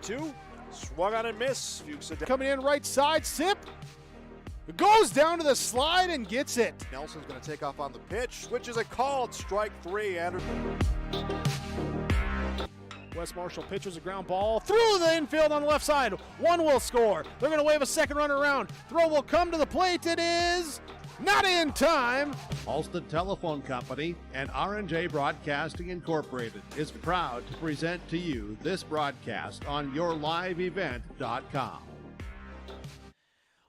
2. Swung on and miss. Fuchs coming in right side, Sip. It goes down to the slide and gets it. Nelson's going to take off on the pitch, which is a called strike 3. Wes Marshall pitches a ground ball through the infield on the left side. One will score. They're going to wave a second runner around. Throw will come to the plate. It is not in time. Ulster Telephone Company and R&J Broadcasting Incorporated is proud to present to you this broadcast on yourliveevent.com.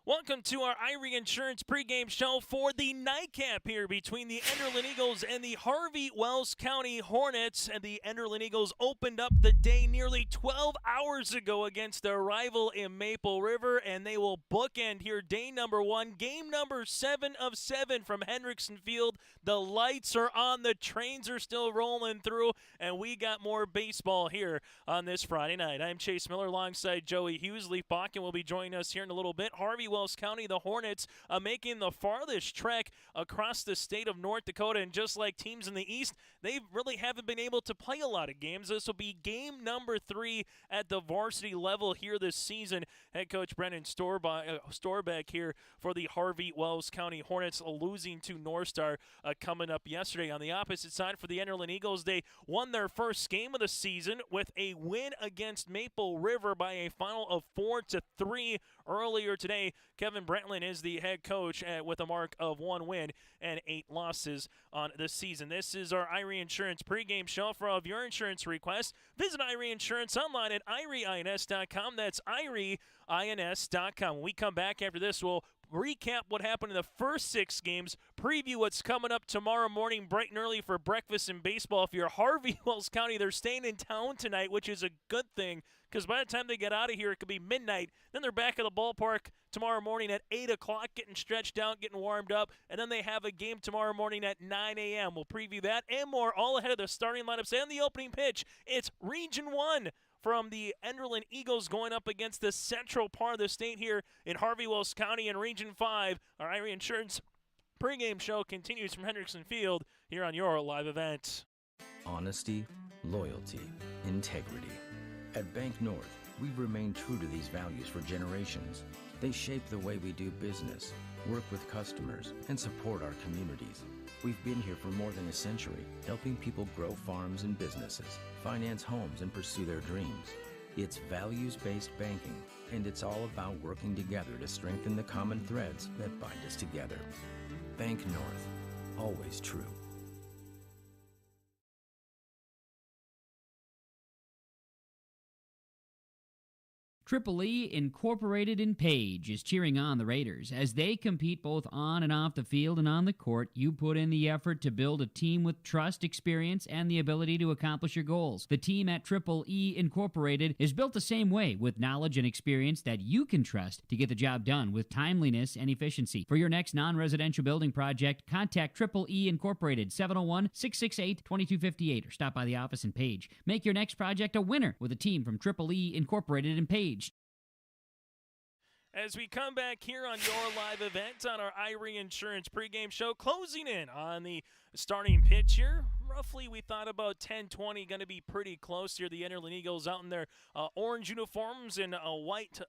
Welcome to our Irie Insurance pregame show for the nightcap here between the Enderlin Eagles and the Harvey-Wells County Hornets. And the Enderlin Eagles opened up the day nearly 12 hours ago against their rival in Maple River, and they will bookend here day number 1, game number 7 of 7 from Hendrickson Field. The lights are on, the trains are still rolling through, and we got more baseball here on this Friday night. I'm Chase Miller alongside Joey Hughes. Leaf Bakken will be joining us here in a little bit. Harvey-Wells County, the Hornets, making the farthest trek across the state of North Dakota, and just like teams in the East, they really haven't been able to play a lot of games. This will be game number 3 at the varsity level here this season. Head coach Brendan Storbeck here for the Harvey-Wells County Hornets, losing to North Star coming up yesterday. On the opposite side for the Enderlin Eagles, they won their first game of the season with a win against Maple River by a final of 4-3 earlier today. Kevin Brentlin is the head coach with a mark of 1 win and 8 losses on the season. This is our Irie Insurance pregame show. For all of your insurance requests, visit Irie Insurance online at irieins.com. That's irieins.com. When we come back after this, we'll recap what happened in the first 6 games, preview what's coming up tomorrow morning bright and early for breakfast and baseball. If you're Harvey-Wells County, they're staying in town tonight, which is a good thing, because by the time they get out of here, it could be midnight. Then they're back at the ballpark tomorrow morning at 8 o'clock, getting stretched out, getting warmed up, and then they have a game tomorrow morning at 9 a.m. We'll preview that and more, all ahead of the starting lineups and the opening pitch. It's Region 1 from the Enderlin Eagles going up against the central part of the state here in Harvey-Wells County in Region 5. Our Irie Insurance pregame show continues from Hendrickson Field here on your live event. Honesty, loyalty, integrity. At Bank North, we've remained true to these values for generations. They shape the way we do business, work with customers, and support our communities. We've been here for more than a century, helping people grow farms and businesses, finance homes, and pursue their dreams. It's values-based banking, and it's all about working together to strengthen the common threads that bind us together. Bank North, always true. Triple E Incorporated in Page is cheering on the Raiders. As they compete both on and off the field and on the court, you put in the effort to build a team with trust, experience, and the ability to accomplish your goals. The team at Triple E Incorporated is built the same way, with knowledge and experience that you can trust to get the job done with timeliness and efficiency. For your next non-residential building project, contact Triple E Incorporated, 701-668-2258, or stop by the office in Page. Make your next project a winner with a team from Triple E Incorporated in Page. As we come back here on your live event on our Irie Insurance pregame show, closing in on the starting pitch here. Roughly, we thought about 10-20, going to be pretty close here. The Enderlin Eagles out in their orange uniforms and white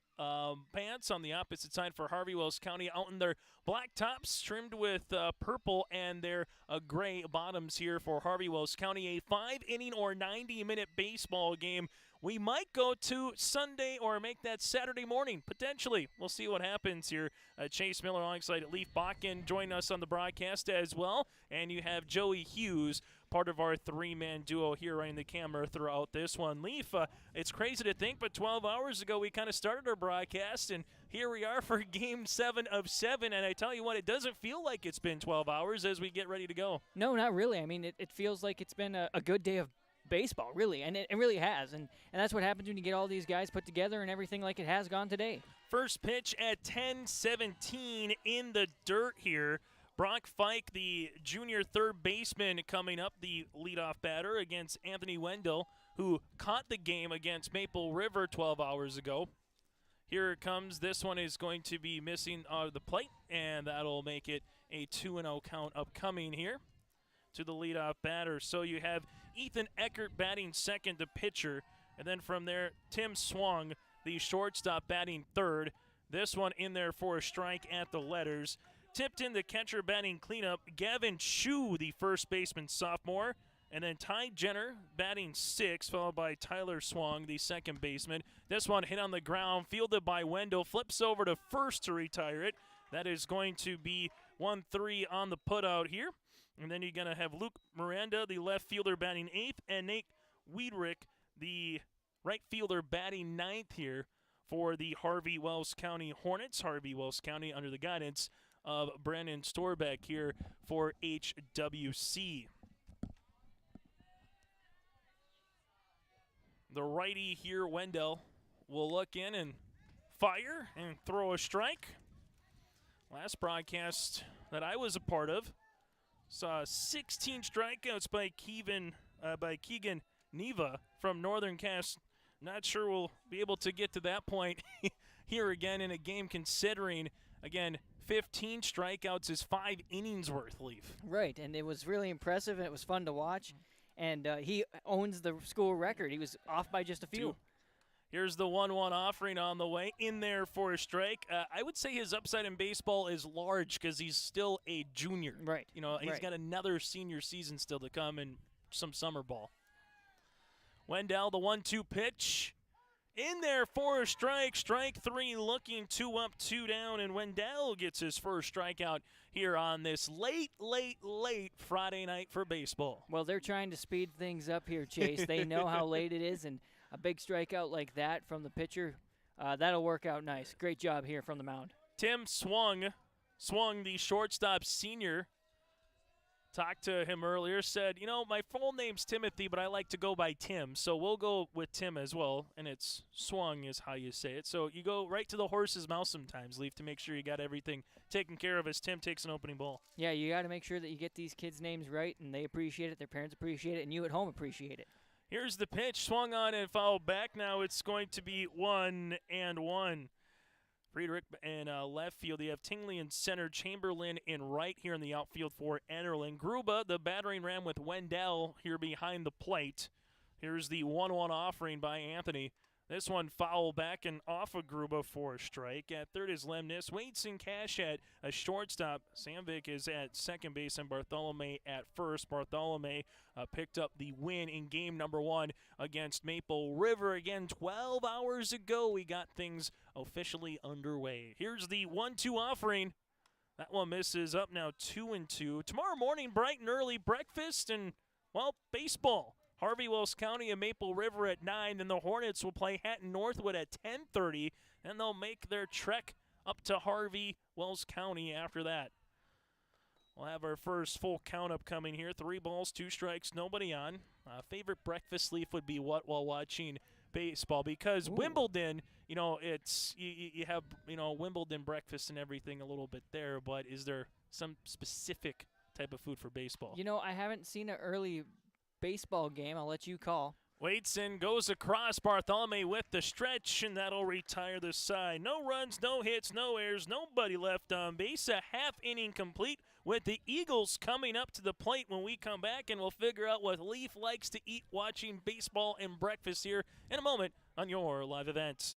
pants. On the opposite side for Harvey-Wells County, out in their black tops trimmed with purple and their gray bottoms here for Harvey-Wells County. A 5-inning or 90-minute baseball game. We might go to Sunday or make that Saturday morning, potentially. We'll see what happens here. Chase Miller alongside Leaf Bakken join us on the broadcast as well. And you have Joey Hughes, part of our 3-man duo here running the camera throughout this one. Leaf, it's crazy to think, but 12 hours ago we kind of started our broadcast, and here we are for Game 7 of 7. And I tell you what, it doesn't feel like it's been 12 hours as we get ready to go. No, not really. I mean, it feels like it's been a good day of baseball, really, and it really has. And that's what happens when you get all these guys put together and everything like it has gone today. First pitch at 10:17 in the dirt here. Brock Fike, the junior third baseman, coming up, the leadoff batter against Anthony Wendell, who caught the game against Maple River 12 hours ago. Here it comes. This one is going to be missing the plate, and that'll make it a 2-0 count upcoming here to the leadoff batter. So you have Ethan Eckert batting second, the pitcher, And then from there, Tim Swung, the shortstop, batting third. This one in there for a strike at the letters. Tipped in the catcher batting cleanup, Gavin Chu, the first baseman sophomore. And then Ty Jenner batting sixth, followed by Tyler Swung, the second baseman. This one hit on the ground, fielded by Wendell, flips over to first to retire it. That is going to be 1-3 on the putout here. And then you're going to have Luke Miranda, the left fielder, batting eighth, and Nate Wiedrich, the right fielder, batting ninth here for the Harvey-Wells County Hornets. Harvey-Wells County under the guidance of Brandon Storbeck here for HWC. The righty here, Wendell, will look in and fire and throw a strike. Last broadcast that I was a part of saw 16 strikeouts by Keegan Neva from Northern Cass. Not sure we'll be able to get to that point here again in a game, considering, again, 15 strikeouts is 5 innings worth, Leaf. Right, and it was really impressive, and it was fun to watch. And he owns the school record. He was off by just a few. Here's the 1-1 offering on the way, in there for a strike. I would say his upside in baseball is large because he's still a junior. Right. You know, he's got another senior season still to come and some summer ball. Wendell, the 1-2 pitch. In there for a strike. Strike three, looking 2 up, 2 down, and Wendell gets his first strikeout here on this late Friday night for baseball. Well, they're trying to speed things up here, Chase. They know how late it is, and a big strikeout like that from the pitcher, that'll work out nice. Great job here from the mound. Tim Swung, the shortstop senior. Talked to him earlier, said, you know, my full name's Timothy, but I like to go by Tim, so we'll go with Tim as well, and it's Swung is how you say it. So you go right to the horse's mouth sometimes, Leaf, to make sure you got everything taken care of as Tim takes an opening ball. Yeah, you got to make sure that you get these kids' names right, and they appreciate it, their parents appreciate it, and you at home appreciate it. Here's the pitch, swung on and fouled back. Now it's going to be 1-1. Friedrich in left field. You have Tingley in center, Chamberlain in right here in the outfield for Enderlin. Gruba, the battering ram with Wendell here behind the plate. Here's the 1-1 offering by Anthony. This one foul back and off of Gruba for a strike. At third is Lemnis. Waits and Cash at a shortstop. Samvik is at second base and Bartholomew at first. Bartholomew picked up the win in game number 1 against Maple River. Again, 12 hours ago, we got things officially underway. Here's the 1-2 offering. That one misses, up now 2-2. Tomorrow morning, bright and early, breakfast and, well, baseball. Harvey-Wells County and Maple River at 9. Then the Hornets will play Hatton Northwood at 10:30. And they'll make their trek up to Harvey-Wells County after that. We'll have our first full count up coming here. 3 balls, 2 strikes, nobody on. Favorite breakfast, Leaf, would be what while watching baseball? Because Wimbledon, you know, it's you have, you know, Wimbledon breakfast and everything a little bit there. But is there some specific type of food for baseball? You know, I haven't seen an early baseball game. I'll let you call. Waits and goes across. Bartholomew with the stretch, and that'll retire the side. No runs, no hits, no errors, nobody left on base. A half inning complete with the Eagles coming up to the plate when we come back, and we'll figure out what Leaf likes to eat watching baseball and breakfast here in a moment on your live events.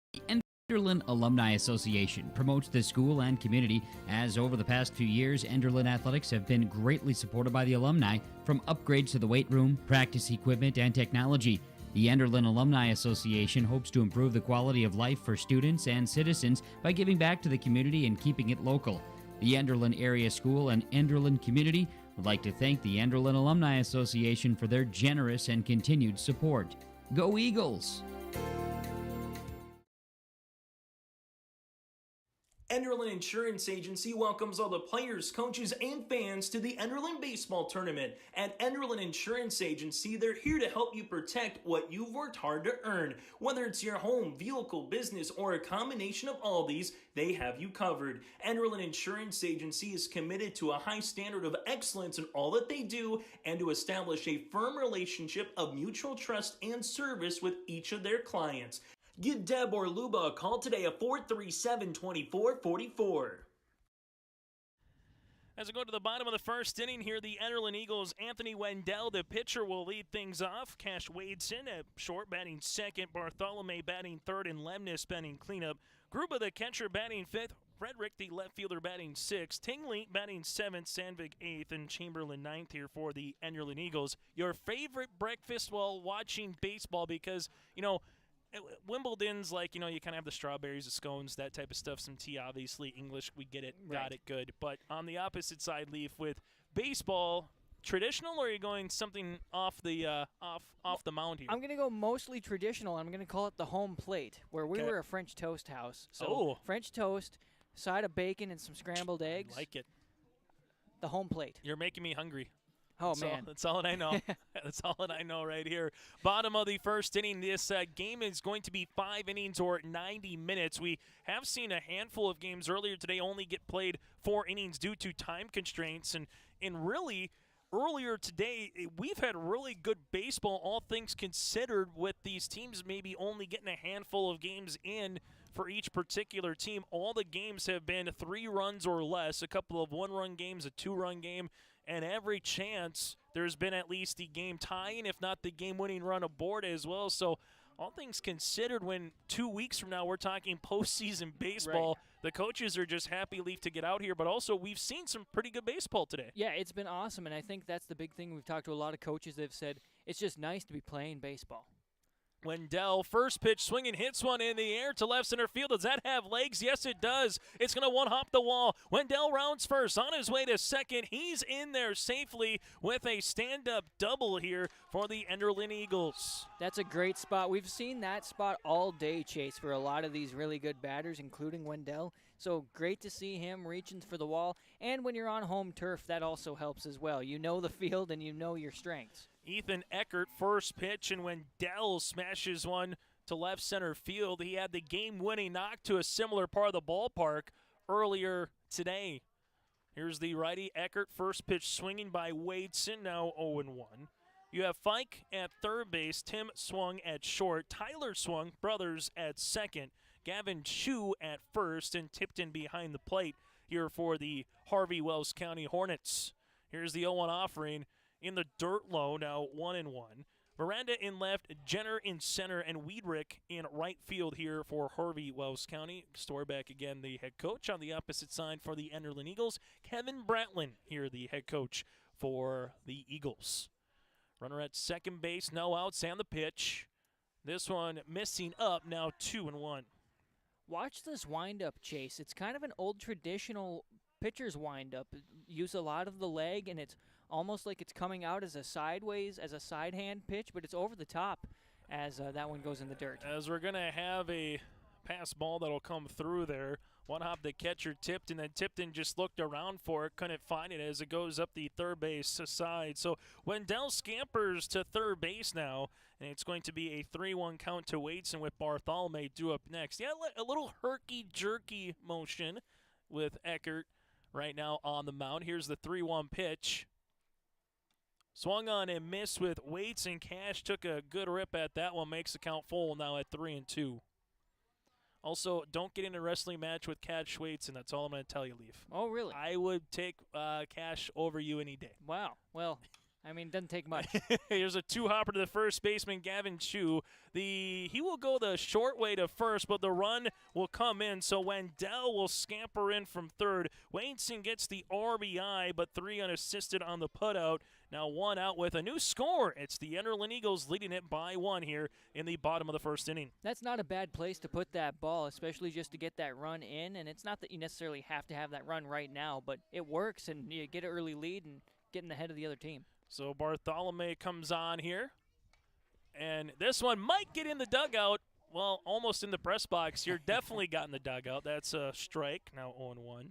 Enderlin Alumni Association promotes the school and community, as over the past few years, Enderlin athletics have been greatly supported by the alumni, from upgrades to the weight room, practice equipment, and technology. The Enderlin Alumni Association hopes to improve the quality of life for students and citizens by giving back to the community and keeping it local. The Enderlin Area School and Enderlin community would like to thank the Enderlin Alumni Association for their generous and continued support. Go Eagles! Enderlin Insurance Agency welcomes all the players, coaches, and fans to the Enderlin Baseball Tournament. At Enderlin Insurance Agency, they're here to help you protect what you've worked hard to earn. Whether it's your home, vehicle, business, or a combination of all these, they have you covered. Enderlin Insurance Agency is committed to a high standard of excellence in all that they do and to establish a firm relationship of mutual trust and service with each of their clients. Give Deb or Luba a call today at 437-2444. As we go to the bottom of the first inning here, the Enderlin Eagles, Anthony Wendell, the pitcher, will lead things off. Cash Wadeson at short, batting second. Bartholomew batting third, and Lemnis batting cleanup. Gruba, the catcher, batting fifth. Frederick, the left fielder, batting sixth. Tingley batting seventh. Sandvik eighth, and Chamberlain ninth here for the Enderlin Eagles. Your favorite breakfast while watching baseball, because, you know, Wimbledon's like, you know, you kind of have the strawberries, the scones, that type of stuff, some tea, obviously. English, we get it, got it, good. But on the opposite side, Leaf, with baseball, traditional, or are you going something off the off the mound here? I'm going to go mostly traditional. I'm going to call it the home plate, where we were a French toast house. So French toast, side of bacon, and some scrambled eggs. Like it. The home plate. You're making me hungry. Oh, man. That's all that I know. That's all that I know right here. Bottom of the first inning. This game is going to be 5 innings or 90 minutes. We have seen a handful of games earlier today only get played 4 innings due to time constraints. And really, earlier today, we've had really good baseball, all things considered, with these teams maybe only getting a handful of games in for each particular team. All the games have been 3 runs or less, a couple of 1-run games, a 2-run game, and every chance there's been at least the game tying, if not the game-winning run aboard as well. So all things considered, when 2 weeks from now we're talking postseason baseball, the coaches are just happy, Leaf, to get out here. But also, we've seen some pretty good baseball today. Yeah, it's been awesome, and I think that's the big thing. We've talked to a lot of coaches that have said it's just nice to be playing baseball. Wendell, first pitch, swinging, hits one in the air to left center field. Does that have legs? Yes, it does. It's going to one-hop the wall. Wendell rounds first, on his way to second. He's in there safely with a stand-up double here for the Enderlin Eagles. That's a great spot. We've seen that spot all day, Chase, for a lot of these really good batters, including Wendell. So great to see him reaching for the wall. And when you're on home turf, that also helps as well. You know the field and you know your strengths. Ethan Eckert, first pitch, and Wendell smashes one to left center field. He had the game-winning knock to a similar part of the ballpark earlier today. Here's the righty Eckert, first pitch swinging by Wadeson, now 0-1. You have Fike at third base, Tim swung at short, Tyler swung, brothers at second, Gavin Chu at first, and Tipton behind the plate here for the Harvey-Wells County Hornets. Here's the 0-1 offering. In the dirt low, now 1-1. Miranda in left, Jenner in center, and Weidrich in right field here for Harvey-Wells County. Storbeck again, the head coach. On the opposite side for the Enderlin Eagles, Kevin Bratlin here, the head coach for the Eagles. Runner at second base, no outs, and the pitch. This one missing up, now 2-1. Watch this windup, Chase. It's kind of an old traditional pitcher's windup. Use a lot of the leg, and it's almost like it's coming out as a sideways, as a side hand pitch, but it's over the top as that one goes in the dirt. As we're going to have a pass ball that'll come through there. One hop the catcher tipped, and then Tipton just looked around for it, couldn't find it as it goes up the third base side. So Wendell scampers to third base now, and it's going to be a 3-1 count to Wadeson with Bartholomew due up next. Yeah, a little herky-jerky motion with Eckert right now on the mound. Here's the 3-1 pitch. Swung on and missed with Wadeson. Cash took a good rip at that one, makes the count full now at 3-2. Also, don't get in a wrestling match with Cash Wadeson. That's all I'm going to tell you, Leaf. Oh, really? I would take Cash over you any day. Wow. Well, I mean, it doesn't take much. Here's a 2-hopper to the first baseman, Gavin Chu. He will go the short way to first, but the run will come in, so Wendell will scamper in from third. Wadeson gets the RBI, but 3 unassisted on the putout. Now 1 out with a new score. It's the Enderlin Eagles leading it by 1 here in the bottom of the first inning. That's not a bad place to put that ball, especially just to get that run in. And it's not that you necessarily have to have that run right now, but it works, and you get an early lead and get in the head of the other team. So Bartholomew comes on here. And this one might get in the dugout. Well, almost in the press box. You're definitely got in the dugout. That's a strike. Now 0-1.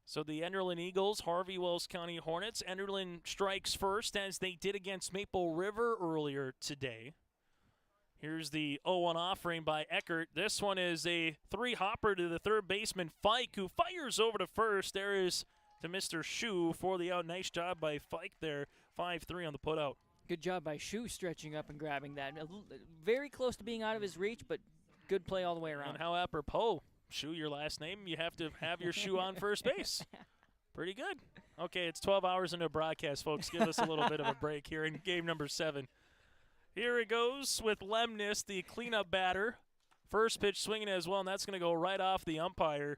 So the Enderlin Eagles, Harvey-Wells County Hornets. Enderlin strikes first, as they did against Maple River earlier today. Here's the 0-1 offering by Eckert. This one is a 3-hopper to the third baseman, Fike, who fires over to first. There is to Mr. Shu for the out. Nice job by Fike there. 5-3 on the putout. Good job by Shu stretching up and grabbing that. Very close to being out of his reach, but good play all the way around. And how apropos, Shu, your last name, you have to have your shoe on first base. Pretty good. Okay, it's 12 hours into a broadcast, folks. Give us a little bit of a break here in game number 7. Here it goes with Lemnis, the cleanup batter. First pitch swinging as well, and that's going to go right off the umpire.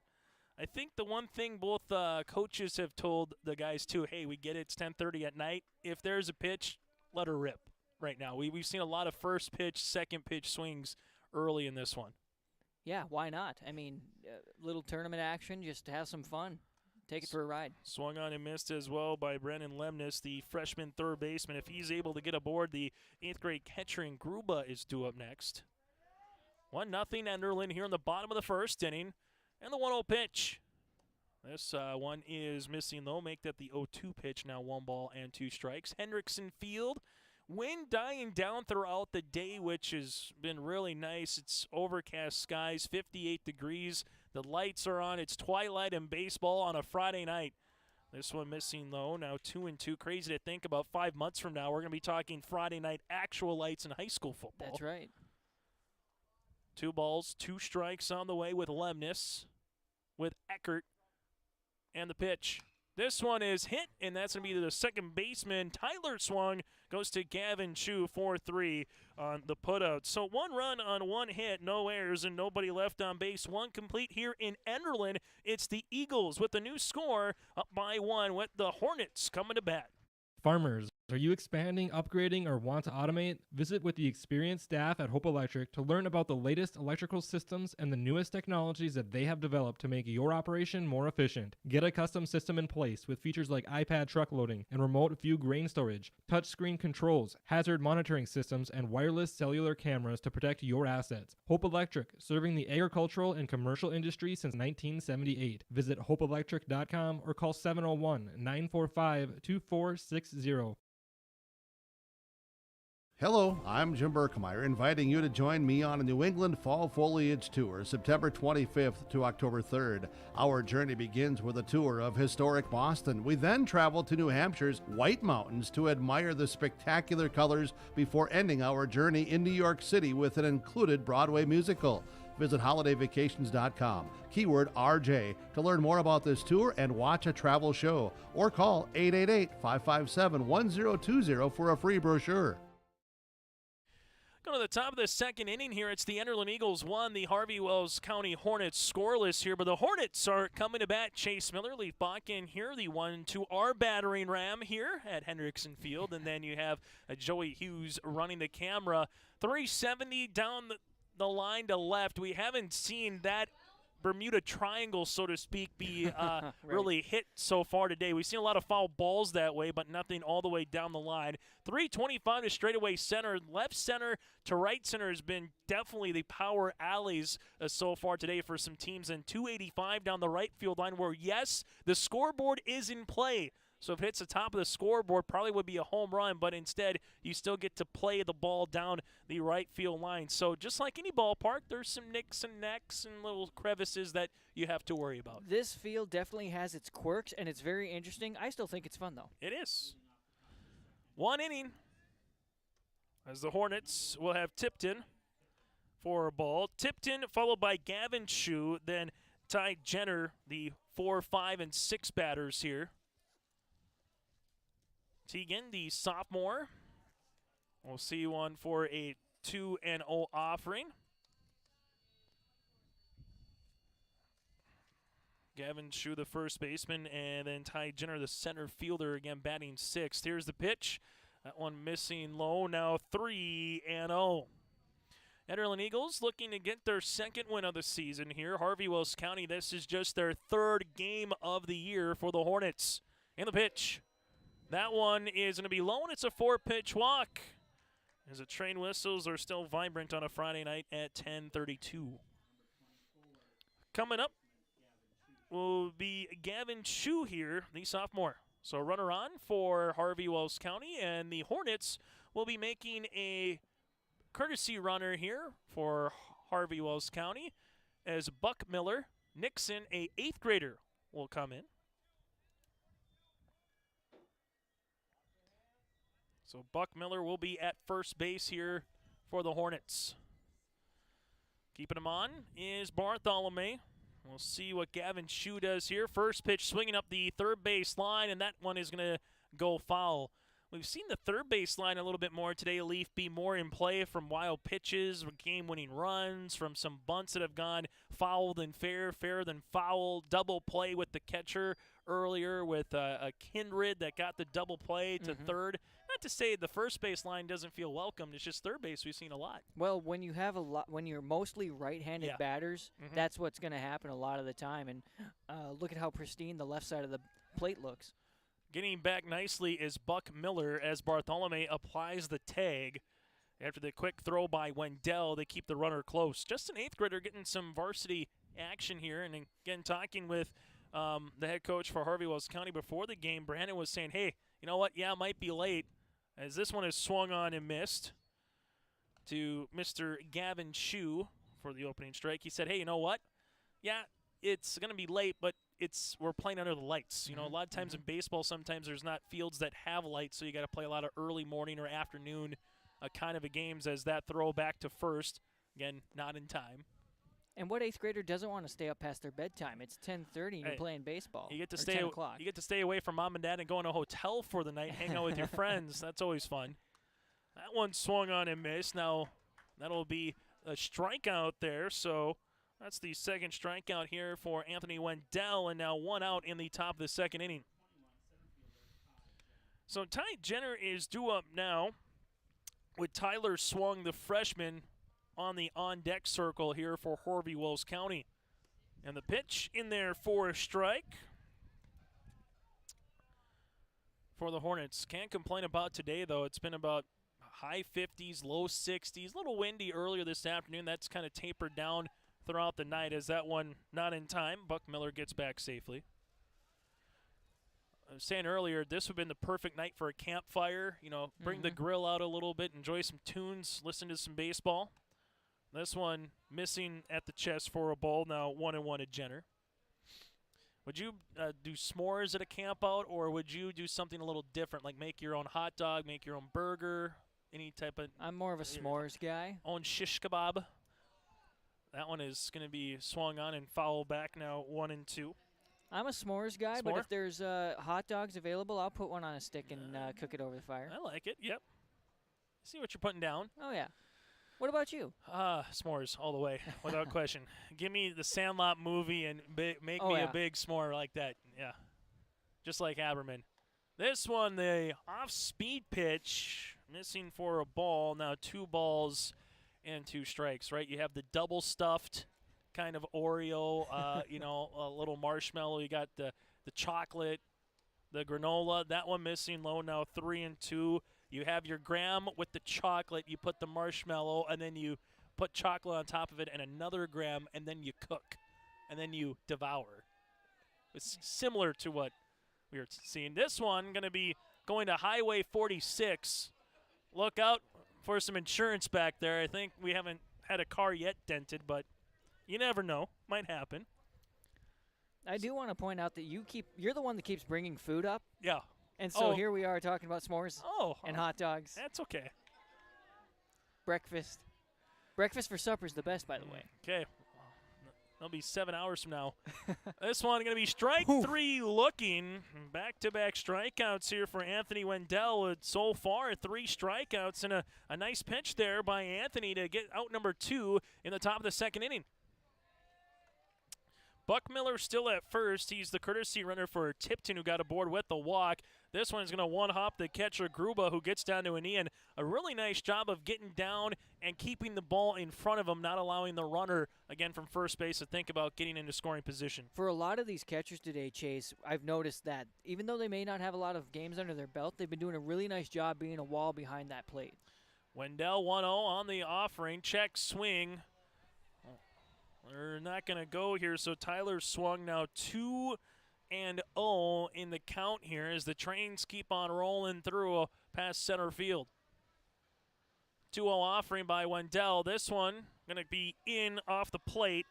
I think the one thing both coaches have told the guys, too, hey, we get it, it's 10:30 at night. If there's a pitch, let her rip right now. We've seen a lot of first pitch, second pitch swings early in this one. Yeah, why not? I mean, little tournament action, just to have some fun. Take it for a ride. Swung on and missed as well by Brennan Lemnis, the freshman third baseman. If he's able to get aboard, the 8th grade catcher in Gruba is due up next. 1-0 Enderlin here in the bottom of the first inning. And the 1-0 pitch. This one is missing, though. Make that the 0-2 pitch. Now 1 ball and 2 strikes. Hendrickson Field. Wind dying down throughout the day, which has been really nice. It's overcast skies, 58 degrees. The lights are on. It's twilight in baseball on a Friday night. This one missing, though. Now 2-2. Crazy to think about 5 months from now. We're going to be talking Friday night actual lights in high school football. That's right. 2 balls, 2 strikes on the way with Lemnis, with Eckert, and the pitch. This one is hit, and that's going to be the second baseman. Tyler swung, goes to Gavin Chu, 4-3 on the putout. So 1 run on 1 hit, no errors, and nobody left on base. 1 complete here in Enderlin. It's the Eagles with the new score, up by 1 with the Hornets coming to bat. Farmers, are you expanding, upgrading, or want to automate? Visit with the experienced staff at Hope Electric to learn about the latest electrical systems and the newest technologies that they have developed to make your operation more efficient. Get a custom system in place with features like iPad truck loading and remote view grain storage, touchscreen controls, hazard monitoring systems, and wireless cellular cameras to protect your assets. Hope Electric, serving the agricultural and commercial industry since 1978. Visit hopeelectric.com or call 701-945-2460. Hello, I'm Jim Berkemeyer, inviting you to join me on a New England Fall Foliage Tour, September 25th to October 3rd. Our journey begins with a tour of historic Boston. We then travel to New Hampshire's White Mountains to admire the spectacular colors before ending our journey in New York City with an included Broadway musical. Visit holidayvacations.com, keyword RJ, to learn more about this tour and watch a travel show, or call 888-557-1020 for a free brochure. Going to the top of the second inning here. It's the Enderlin Eagles 1, the Harvey-Wells County Hornets scoreless here, but the Hornets are coming to bat. Chase Miller, Leaf Bach in here, the 1-2 our battering ram here at Hendrickson Field, and then you have Joey Hughes running the camera. 370 down the line to left. We haven't seen that Bermuda Triangle, so to speak, be Right. really hit so far today. We've seen a lot of foul balls that way, but nothing all the way down the line. 325 to straightaway center. Left center to right center has been definitely the power alleys so far today for some teams. And 285 down the right field line where, yes, the scoreboard is in play. So if it hits the top of the scoreboard, probably would be a home run, but instead you still get to play the ball down the right field line. So just like any ballpark, there's some nicks and necks and little crevices that you have to worry about. This field definitely has its quirks, and it's very interesting. I still think it's fun, though. It is. 1 inning as the Hornets will have Tipton for a ball. Tipton followed by Gavin Chu, then Ty Jenner, the 4, 5, and 6 batters here. Teagan, the sophomore. We'll see one for a 2-0 offering. Gavin Chu, the first baseman, and then Ty Jenner, the center fielder, again batting 6th. Here's the pitch. That one missing low, now 3-0. Enderlin Eagles looking to get their second win of the season here. Harvey-Wells County, this is just their 3rd game of the year for the Hornets. And the pitch. That one is going to be low, and it's a 4-pitch walk. As the train whistles are still vibrant on a Friday night at 10:32. Coming up will be Gavin Chu here, the sophomore. So runner on for Harvey-Wells County, and the Hornets will be making a courtesy runner here for Harvey-Wells County as Buck Miller, Nixon, a 8th grader, will come in. So Buck Miller will be at first base here for the Hornets. Keeping him on is Bartholomew. We'll see what Gavin Shue does here. First pitch swinging up the third base line, and that one is going to go foul. We've seen the third base line a little bit more today, Leaf, be more in play from wild pitches, game-winning runs, from some bunts that have gone foul than fair, fair than foul, double play with the catcher earlier with a Kindred that got the double play to third. Not to say the first base line doesn't feel welcomed. It's just third base we've seen a lot. Well, when you have when you're mostly right-handed batters, that's what's going to happen a lot of the time. And look at how pristine the left side of the plate looks. Getting back nicely is Buck Miller as Bartholomew applies the tag. After the quick throw by Wendell, they keep the runner close. Just an eighth grader getting some varsity action here. And again, talking with the head coach for Harvey-Wells County before the game, Brandon was saying, hey, you know what? Yeah, it might be late, as this one is swung on and missed to Mr. Gavin Shue for the opening strike. He said, hey, you know what? Yeah, it's going to be late, but we're playing under the lights. You know, a lot of times in baseball, sometimes there's not fields that have lights, so you got to play a lot of early morning or afternoon kind of games, as that throw back to first. Again, not in time. And what eighth grader doesn't want to stay up past their bedtime? It's 10:30 and you're playing baseball. You get to 10 o'clock. You get to stay away from mom and dad and go in a hotel for the night, hang out with your friends. That's always fun. That one swung on and missed. Now that'll be a strikeout there, so that's the second strikeout here for Anthony Wendell, and now one out in the top of the second inning. So Ty Jenner is due up now with Tyler Swung, the freshman, on the on-deck circle here for Harvey-Wells County. And the pitch in there for a strike for the Hornets. Can't complain about today, though. It's been about high 50s, low 60s. A little windy earlier this afternoon. That's kind of tapered down throughout the night, as that one not in time. Buck Miller gets back safely. I was saying earlier, this would have been the perfect night for a campfire. You know, bring the grill out a little bit, enjoy some tunes, listen to some baseball. This one missing at the chest for a ball. Now 1-1 to Jenner. Would you do s'mores at a camp out, or would you do something a little different, like make your own hot dog, make your own burger, any type of? I'm more of a s'mores guy. Own shish kebab. That one is going to be swung on and foul back now 1-2. I'm a s'mores guy, but if there's hot dogs available, I'll put one on a stick and cook it over the fire. I like it, yep. See what you're putting down. Oh, yeah. What about you? S'mores all the way, without question. Give me the Sandlot movie and make me a big s'more like that. Yeah, just like Haberman. This one, the off-speed pitch, missing for a ball. Now 2 balls and 2 strikes, right? You have the double-stuffed kind of Oreo, you know, a little marshmallow. You got the chocolate, the granola. That one missing low, now 3-2. You have your graham with the chocolate, you put the marshmallow, and then you put chocolate on top of it and another graham, and then you cook, and then you devour. It's similar to what we were seeing. This one going to be going to Highway 46. Look out for some insurance back there. I think we haven't had a car yet dented, but you never know. Might happen. I do want to point out that you're the one that keeps bringing food up. Yeah. And so here we are talking about s'mores and hot dogs. That's okay. Breakfast. Breakfast for supper is the best, by the way. Okay. That'll be 7 hours from now. This one going to be strike 3 looking. Back-to-back strikeouts here for Anthony Wendell. So far, 3 strikeouts and a nice pitch there by Anthony to get out number 2 in the top of the second inning. Buck Miller still at first. He's the courtesy runner for Tipton, who got aboard with the walk. This one's going to one-hop the catcher, Gruba, who gets down to an knee. And a really nice job of getting down and keeping the ball in front of him, not allowing the runner, again, from first base to think about getting into scoring position. For a lot of these catchers today, Chase, I've noticed that even though they may not have a lot of games under their belt, they've been doing a really nice job being a wall behind that plate. Wendell 1-0 on the offering. Check swing. They're not going to go here, so Tyler Swung now 2-0 in the count here as the trains keep on rolling through past center field. 2-0 offering by Wendell. This one going to be in off the plate,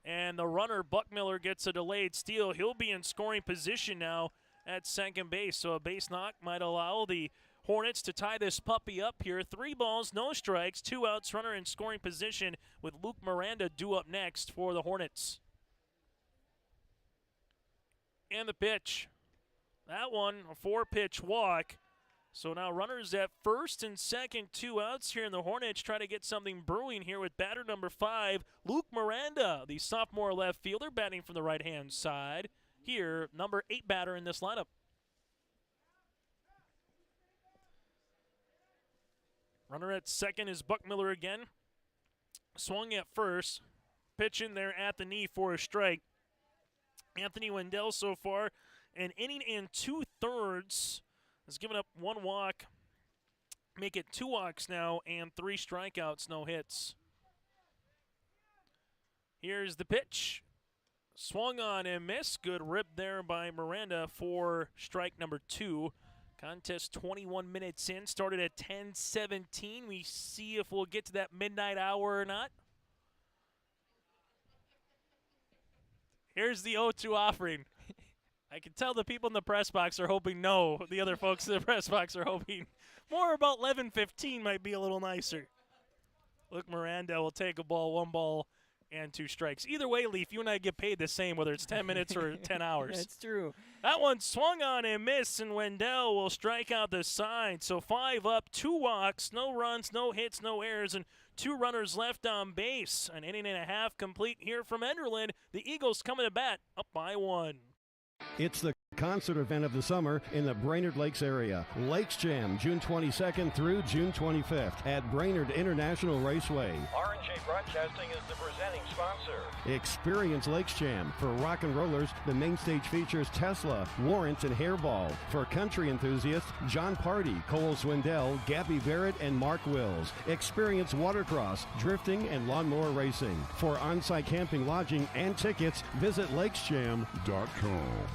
and the runner, Buck Miller, gets a delayed steal. He'll be in scoring position now at second base, so a base knock might allow the Hornets to tie this puppy up here. 3 balls, no strikes, 2 outs, runner in scoring position with Luke Miranda due up next for the Hornets. And the pitch. That one, a 4-pitch walk. So now runners at first and second, 2 outs here, and the Hornets try to get something brewing here with batter number 5, Luke Miranda, the sophomore left fielder, batting from the right-hand side. Here, number 8 batter in this lineup. Runner at second is Buck Miller again. Swung at first. Pitch in there at the knee for a strike. Anthony Wendell so far, an inning and 2/3. Has given up 1 walk. Make it 2 walks now and 3 strikeouts, no hits. Here's the pitch. Swung on and missed. Good rip there by Miranda for strike number 2. Contest 21 minutes in. Started at 10:17. We see if we'll get to that midnight hour or not. Here's the 0-2 offering. I can tell the people in the press box are hoping no. The other folks in the press box are hoping more about 11:15 might be a little nicer. Luke Miranda will take a ball, 1 ball, and 2 strikes. Either way, Leaf, you and I get paid the same, whether it's 10 minutes or 10 hours. That's true. That one swung on and missed, and Wendell will strike out the side. So 5 up, 2 walks, no runs, no hits, no errors, and 2 runners left on base. An inning and a half complete here from Enderlin. The Eagles coming to bat, up by 1. It's the concert event of the summer in the Brainerd Lakes area. Lakes Jam, June 22nd through June 25th at Brainerd International Raceway. R&J Broadcasting is the presenting sponsor. Experience Lakes Jam. For rock and rollers, the main stage features Tesla, Warrant, and Hairball. For country enthusiasts, John Party, Cole Swindell, Gabby Barrett, and Mark Wills. Experience watercross, drifting, and lawnmower racing. For on-site camping, lodging, and tickets, visit lakesjam.com.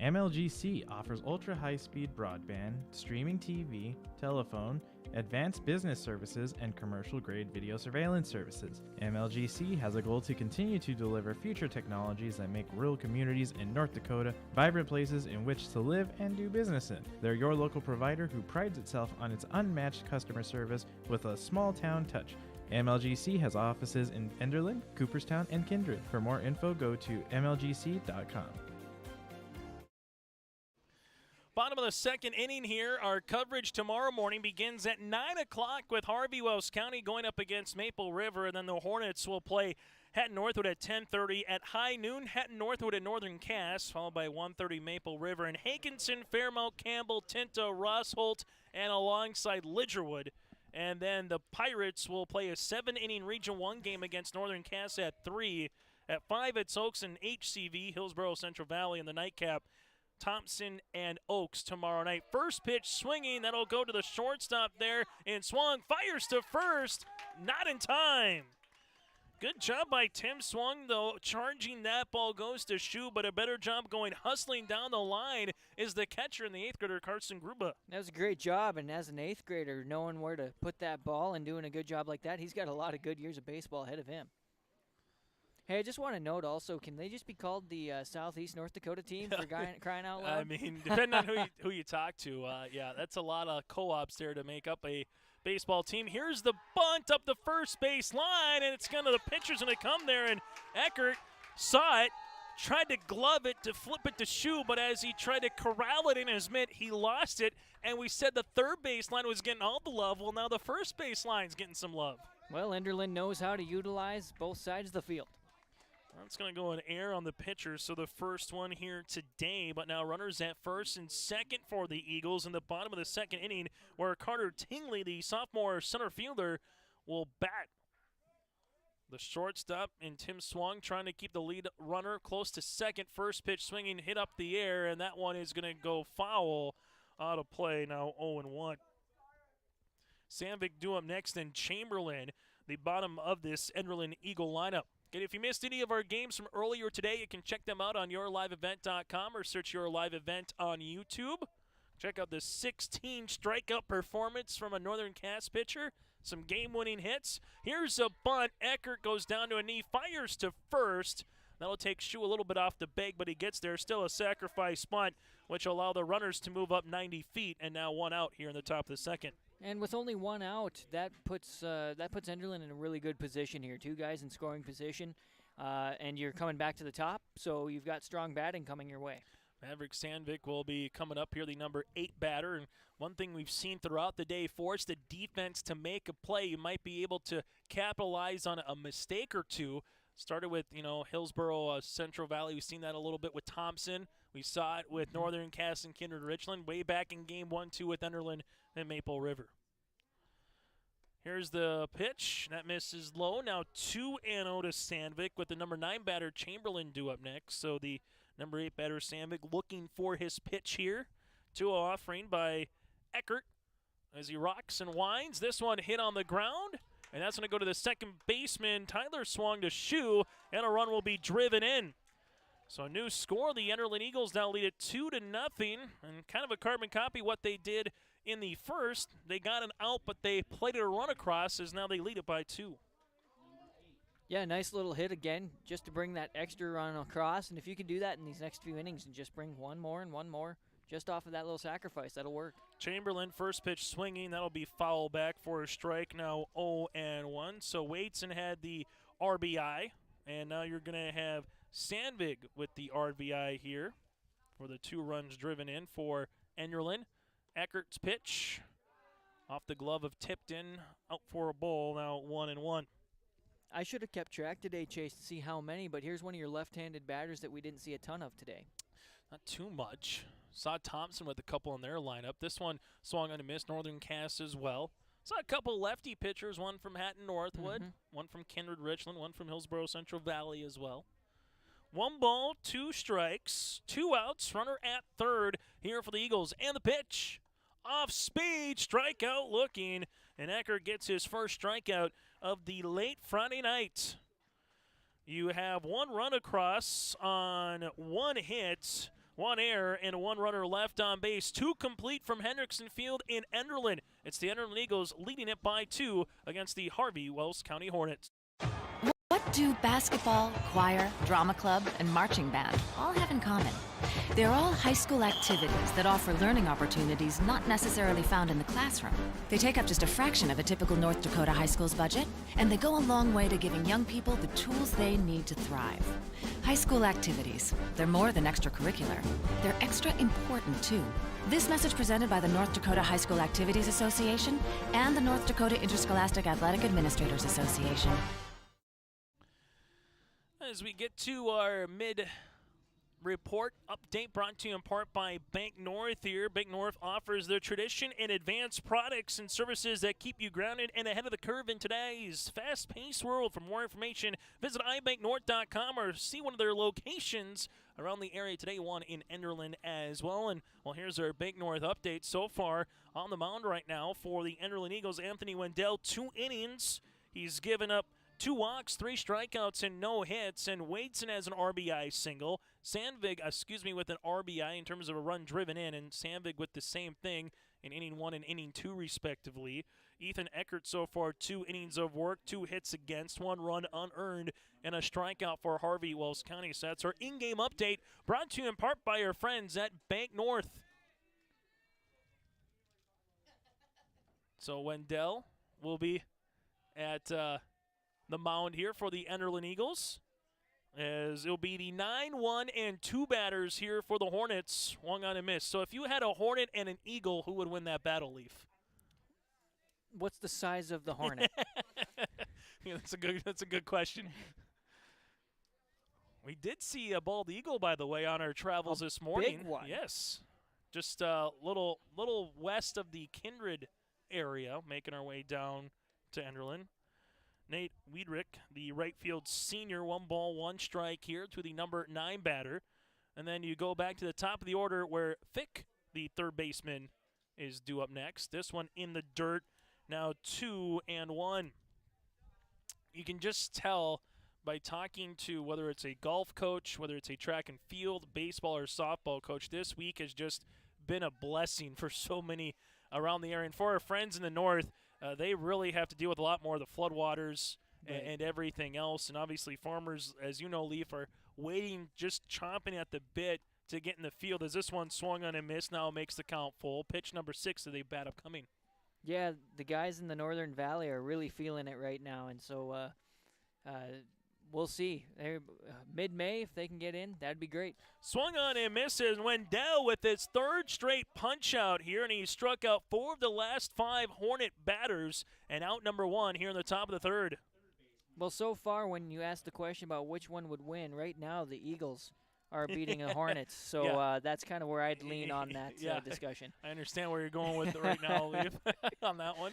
MLGC offers ultra-high-speed broadband, streaming TV, telephone, advanced business services, and commercial-grade video surveillance services. MLGC has a goal to continue to deliver future technologies that make rural communities in North Dakota vibrant places in which to live and do business in. They're your local provider who prides itself on its unmatched customer service with a small-town touch. MLGC has offices in Enderlin, Cooperstown, and Kindred. For more info, go to mlgc.com. Bottom of the second inning here. Our coverage tomorrow morning begins at 9 o'clock with Harvey-Wells County going up against Maple River, and then the Hornets will play Hatton Northwood at 10:30. At high noon, Hatton Northwood at Northern Cass, followed by 1:30 Maple River. And Hankinson, Fairmount, Campbell, Tinta, Rossholt, and alongside Lidgerwood. And then the Pirates will play a 7-inning Region 1 game against Northern Cass at 3. At 5, it's Oaks and HCV, Hillsborough Central Valley in the nightcap. Thompson and Oaks tomorrow night. First pitch swinging, that'll go to the shortstop there, and swung, fires to first, not in time. Good job by Tim Swung, though. Charging that ball goes to Shu, but a better job going hustling down the line is the catcher in the 8th grader, Carson Gruba. That was a great job, and as an 8th grader, knowing where to put that ball and doing a good job like that, he's got a lot of good years of baseball ahead of him. Hey, I just want to note also, can they just be called the Southeast North Dakota team for crying out loud? I mean, depending on who you talk to, yeah, that's a lot of co-ops there to make up a baseball team. Here's the bunt up the first base line, and it's going to, the pitcher's going to come there, and Eckert saw it, tried to glove it to flip it to Shu, but as he tried to corral it in his mitt, he lost it, and we said the third base line was getting all the love. Well, now the first base line's getting some love. Well, Enderlin knows how to utilize both sides of the field. That's going to go an error on the pitcher, so the first one here today. But now runners at first and second for the Eagles in the bottom of the second inning, where Carter Tingley, the sophomore center fielder, will bat. The shortstop and Tim Swung trying to keep the lead runner close to second. First pitch swinging, hit up the air, and that one is going to go foul out of play. Now 0-1. Sandvik due up next, and Chamberlain, the bottom of this Enderlin Eagle lineup. And if you missed any of our games from earlier today, you can check them out on yourliveevent.com or search Your Live Event on YouTube. Check out the 16 strikeout performance from a Northern Cass pitcher. Some game-winning hits. Here's a bunt. Eckert goes down to a knee, fires to first. That'll take Shu a little bit off the bag, but he gets there. Still a sacrifice bunt, which will allow the runners to move up 90 feet, and now 1 out here in the top of the second. And with only 1 out, that puts Enderlin in a really good position here. 2 guys in scoring position. and you're coming back to the top, so you've got strong batting coming your way. Maverick Sandvik will be coming up here, the number 8 batter. And one thing we've seen throughout the day, force the defense to make a play. You might be able to capitalize on a mistake or two. Started with, Hillsborough, Central Valley. We've seen that a little bit with Thompson. We saw it with Northern Cass and Kindred Richland way back in game 1-2 with Enderlin and Maple River. Here's the pitch. That misses low. Now 2-0 to Sandvik with the number 9 batter, Chamberlain, due up next. So the number 8 batter, Sandvik, looking for his pitch here. 2-0 offering by Eckert as he rocks and winds. This one hit on the ground, and that's going to go to the second baseman. Tyler swung to shoe, and a run will be driven in. So a new score. The Enderlin Eagles now lead it 2-0, and kind of a carbon copy what they did in the first. They got an out, but they played it a run across, as now they lead it by 2. Yeah, nice little hit again, just to bring that extra run across. And if you can do that in these next few innings and just bring one more, just off of that little sacrifice, that'll work. Chamberlain, first pitch swinging. That'll be foul back for a strike. Now 0-1. So Waitson had the RBI, and now you're going to have Sandvik with the RBI here for the 2 runs driven in for Enderlin. Eckert's pitch off the glove of Tipton, out for a ball. Now 1-1. I should have kept track today, Chase, to see how many, but here's one of your left-handed batters that we didn't see a ton of today. Not too much. Saw Thompson with a couple in their lineup. This one swung on a miss. Northern Cass as well. Saw a couple lefty pitchers, one from Hatton Northwood, one from Kindred Richland, one from Hillsborough Central Valley as well. 1 ball, 2 strikes, 2 outs, runner at third here for the Eagles. And the pitch, off speed, strikeout looking, and Eckert gets his first strikeout of the late Friday night. You have 1 run across on 1 hit, 1 error, and 1 runner left on base. 2 complete from Hendrickson Field in Enderlin. It's the Enderlin Eagles leading it by 2 against the Harvey-Wells County Hornets. What do basketball, choir, drama club, and marching band all have in common? They're all high school activities that offer learning opportunities not necessarily found in the classroom. They take up just a fraction of a typical North Dakota high school's budget, and they go a long way to giving young people the tools they need to thrive. High school activities, they're more than extracurricular. They're extra important, too. This message presented by the North Dakota High School Activities Association and the North Dakota Interscholastic Athletic Administrators Association. As we get to our mid-report update, brought to you in part by Bank North here. Bank North offers their tradition and advanced products and services that keep you grounded and ahead of the curve in today's fast-paced world. For more information, visit ibanknorth.com or see one of their locations around the area today, one in Enderlin as well. And, well, here's our Bank North update so far on the mound right now for the Enderlin Eagles. Anthony Wendell, 2 innings. He's given up 2 walks, 3 strikeouts, and no hits. And Wadeson has an RBI single. Sandvik, with an RBI in terms of a run driven in, and Sandvik with the same thing in inning 1 and inning 2, respectively. Ethan Eckert so far 2 innings of work, 2 hits against, 1 run unearned, and a strikeout for Harvey-Wells County. So that's our in-game update, brought to you in part by our friends at Bank North. So Wendell will be at the mound here for the Enderlin Eagles, as it'll be the 9-1 and 2 batters here for the Hornets. 1 on a miss. So if you had a Hornet and an Eagle, who would win that battle, Leaf? What's the size of the Hornet? Yeah, that's a good question. We did see a bald eagle, by the way, on our travels this morning. Big one. Yes, just a little west of the Kindred area, making our way down to Enderlin. Nate Wiedrich, the right field senior, 1 ball, 1 strike here to the number 9 batter. And then you go back to the top of the order where Fick, the third baseman, is due up next. This one in the dirt, now 2-1. You can just tell by talking to whether it's a golf coach, whether it's a track and field, baseball, or softball coach, this week has just been a blessing for so many around the area. And for our friends in the north, they really have to deal with a lot more of the floodwaters and everything else. And obviously farmers, as you know, Leaf, are waiting, just chomping at the bit to get in the field, as this one swung on and missed. Now makes the count full. Pitch number 6 that they bat upcoming. Yeah, the guys in the Northern Valley are really feeling it right now. And so we'll see. They're mid-May, if they can get in, that'd be great. Swung on and misses. Wendell with his third straight punch out here, and he struck out 4 of the last 5 Hornet batters, and out number 1 here in the top of the third. Well, so far, when you asked the question about which one would win, right now the Eagles are beating the Hornets, so that's kind of where I'd lean on that discussion. I understand where you're going with it right now, Leaf, on that one.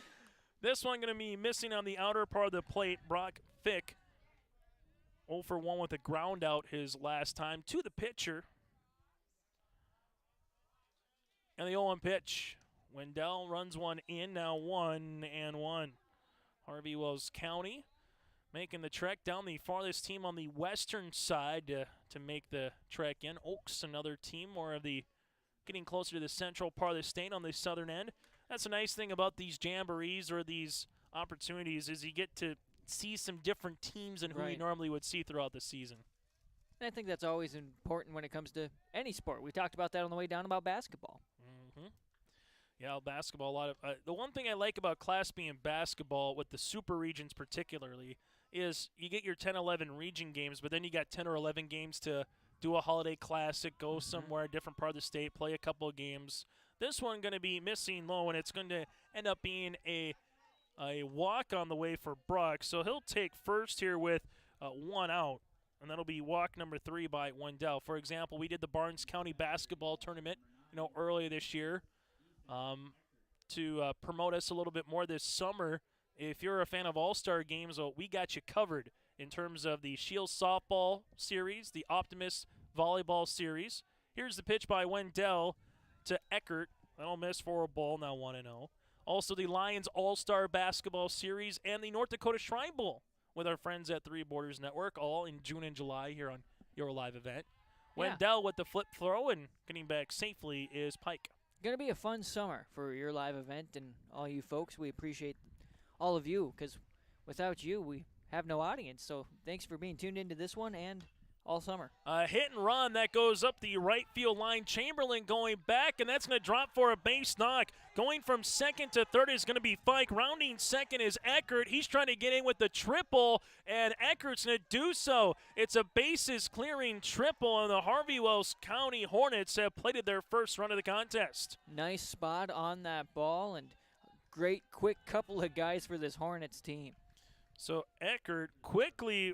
This one going to be missing on the outer part of the plate. Brock Fick 0 for 1 with a ground out his last time to the pitcher. And the 0-1 pitch. Wendell runs one in, now 1-1. Harvey-Wells County making the trek down, the farthest team on the western side to make the trek in. Oaks, another team, more of the getting closer to the central part of the state on the southern end. That's a nice thing about these jamborees or these opportunities is you get to see some different teams than who you normally would see throughout the season. And I think that's always important when it comes to any sport. We talked about that on the way down about basketball. Yeah, basketball, a lot of the one thing I like about Class B in basketball with the super regions particularly is you get your 10-11 region games, but then you got 10 or 11 games to do a holiday classic, go somewhere, a different part of the state, play a couple of games. This one going to be missing low, and it's going to end up being a walk on the way for Brock. So he'll take first here with 1 out, and that'll be walk number 3 by Wendell. For example, we did the Barnes County basketball tournament, earlier this year to promote us a little bit more this summer. If you're a fan of all-star games, we got you covered in terms of the Shields softball series, the Optimist volleyball series. Here's the pitch by Wendell to Eckert. That'll miss for a ball, now 1-0. Also the Lions All-Star Basketball Series and the North Dakota Shrine Bowl with our friends at Three Borders Network, all in June and July here on your live event. Wendell with the flip throw, and getting back safely is Pike. Going to be a fun summer for your live event, and all you folks, we appreciate all of you, because without you, we have no audience. So thanks for being tuned into this one and all summer. Hit and run that goes up the right field line. Chamberlain going back, and that's going to drop for a base knock. Going from second to third is going to be Fike. Rounding second is Eckert. He's trying to get in with the triple, and Eckert's going to do so. It's a bases clearing triple, and the Harvey-Wells County Hornets have plated their first run of the contest. Nice spot on that ball, and great quick couple of guys for this Hornets team. So Eckert quickly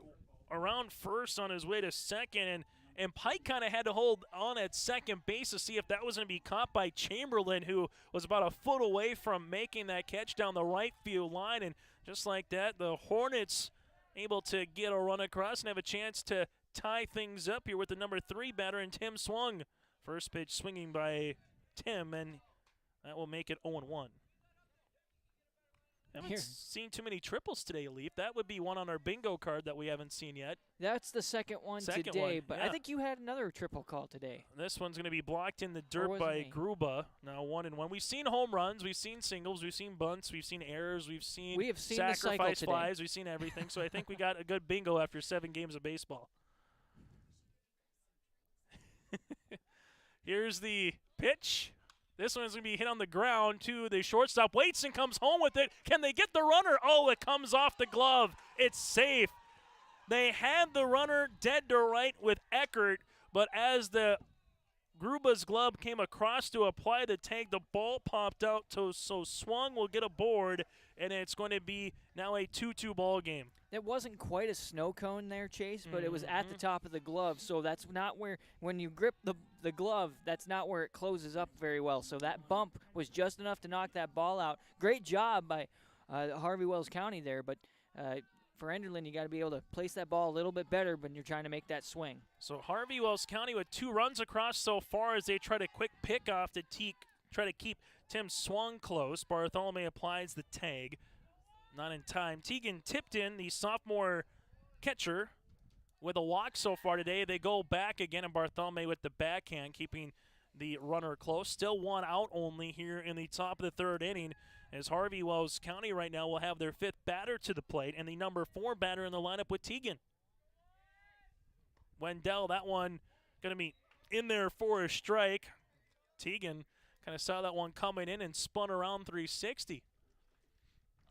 around first on his way to second, and Pike kind of had to hold on at second base to see if that was going to be caught by Chamberlain, who was about a foot away from making that catch down the right field line. And just like that, the Hornets able to get a run across and have a chance to tie things up here with the number 3 batter, and Tim swung. First pitch swinging by Tim, and that will make it 0-1. Haven't seen too many triples today, Leaf. That would be one on our bingo card that we haven't seen yet. That's the second one today, but I think you had another triple call today. This one's going to be blocked in the dirt by Gruba. Now 1-1. We've seen home runs, we've seen singles, we've seen bunts, we've seen errors, we've seen sacrifice flies, we've seen everything. So I think we got a good bingo after 7 games of baseball. Here's the pitch. This one's going to be hit on the ground to the shortstop. Waits and comes home with it. Can they get the runner? Oh, it comes off the glove. It's safe. They had the runner dead to right with Eckert, but as the Gruba's glove came across to apply the tag, the ball popped out, so Swung will get a board, and it's going to be now a 2-2 ball game. It wasn't quite a snow cone there, Chase, but it was at the top of the glove, so that's not where, when you grip the glove, that's not where it closes up very well. So that bump was just enough to knock that ball out. Great job by Harvey-Wells County there, but for Enderlin, you got to be able to place that ball a little bit better when you're trying to make that swing. So Harvey-Wells County with 2 runs across so far as they try to quick pick off to try to keep Tim Swung close. Bartholomew applies the tag. Not in time. Tegan Tipton, the sophomore catcher, with a walk so far today. They go back again, and Bartholomew with the backhand, keeping the runner close. Still 1 out only here in the top of the 3rd inning, as Harvey-Wells County right now will have their 5th batter to the plate and the number 4 batter in the lineup with Tegan. Wendell, that one going to be in there for a strike. Tegan kind of saw that one coming in and spun around 360.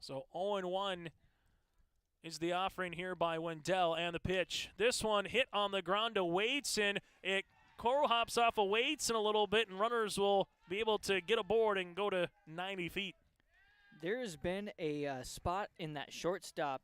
So 0-1 is the offering here by Wendell, and the pitch. This one hit on the ground to Wadeson. It hops off of Wadeson a little bit, and runners will be able to get aboard and go to 90 feet. There's been a spot in that shortstop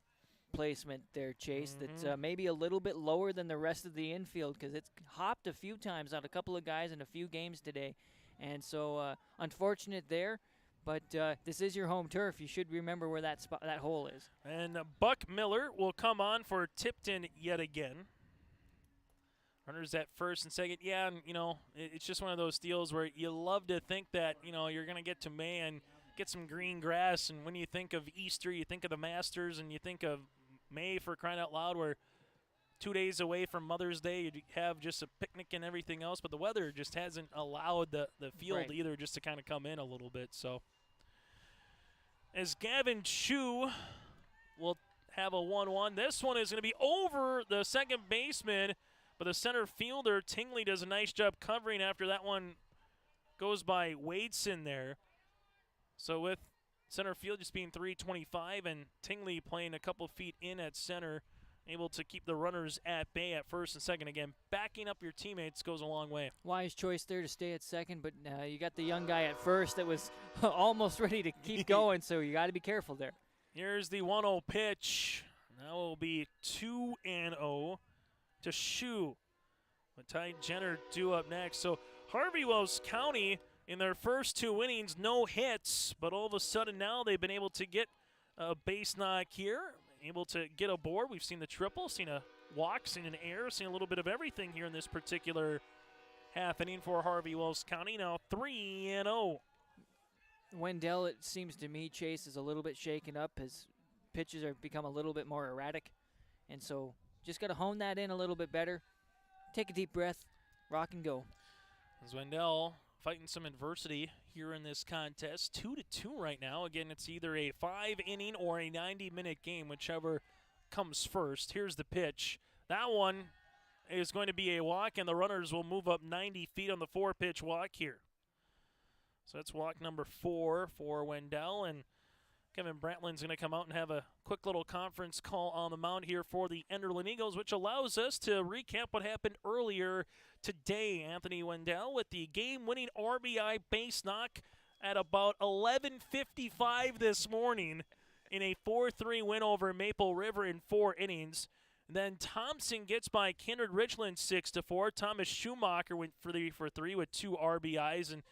placement there, Chase, that's maybe a little bit lower than the rest of the infield because it's hopped a few times on a couple of guys in a few games today. And so unfortunate there, but this is your home turf. You should remember where that hole is. And Buck Miller will come on for Tipton yet again. Runners at first and second. Yeah, and, it's just one of those deals where you love to think that, you're going to get to May and get some green grass. And when you think of Easter, you think of the Masters, and you think of May, for crying out loud, where 2 days away from Mother's Day, you have just a picnic and everything else. But the weather just hasn't allowed the field either just to kind of come in a little bit. So as Gavin Chu will have a 1-1. This one is going to be over the second baseman. But the center fielder, Tingley, does a nice job covering after that one goes by Wadeson there. So with center field just being 325 and Tingley playing a couple feet in at center, able to keep the runners at bay at first and second. Again, backing up your teammates goes a long way. Wise choice there to stay at second, but you got the young guy at first that was almost ready to keep going, so you got to be careful there. Here's the 1-0 pitch. Now it will be 2-0. To Shu. But Ty Jenner due up next. So Harvey-Wells County in their first 2 innings, no hits, but all of a sudden now they've been able to get a base knock here, able to get aboard. We've seen the triple, seen a walk, seen an error, seen a little bit of everything here in this particular half inning for Harvey-Wells County. Now 3-0. Wendell, it seems to me, Chase, is a little bit shaken up. His pitches have become a little bit more erratic, and so just got to hone that in a little bit better. Take a deep breath, rock and go. As Wendell fighting some adversity here in this contest. 2-2 right now. Again, it's either a 5-inning or a 90-minute game, whichever comes first. Here's the pitch. That one is going to be a walk, and the runners will move up 90 feet on the 4-pitch walk here. So that's walk number 4 for Wendell, and Kevin Brantland's going to come out and have a quick little conference call on the mound here for the Enderlin Eagles, which allows us to recap what happened earlier today. Anthony Wendell with the game-winning RBI base knock at about 11:55 this morning in a 4-3 win over Maple River in 4 innings. Then Thompson gets by Kindred Richland 6-4. Thomas Schumacher went 3-for-3 with 2 RBIs in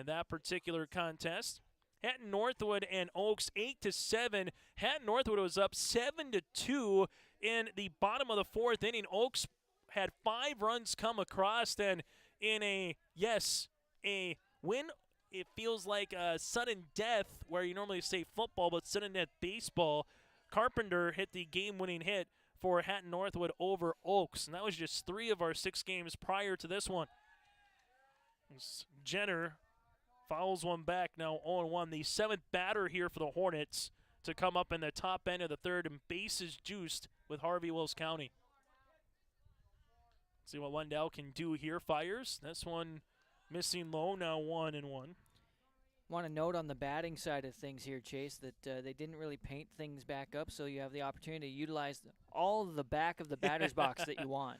that particular contest. Hatton Northwood and Oaks 8-7. Hatton Northwood was up 7-2 in the bottom of the 4th inning. Oaks had 5 runs come across, and in a win. It feels like a sudden death where you normally say football, but sudden death baseball. Carpenter hit the game-winning hit for Hatton Northwood over Oaks, and that was just 3 of our 6 games prior to this one. Jenner fouls one back, now 0-1. The 7th batter here for the Hornets to come up in the top end of the 3rd, and bases juiced with Harvey-Wells County. See what Wendell can do here. Fires. This one missing low, now 1-1. Want to note on the batting side of things here, Chase, that they didn't really paint things back up, so you have the opportunity to utilize all the back of the batter's box that you want.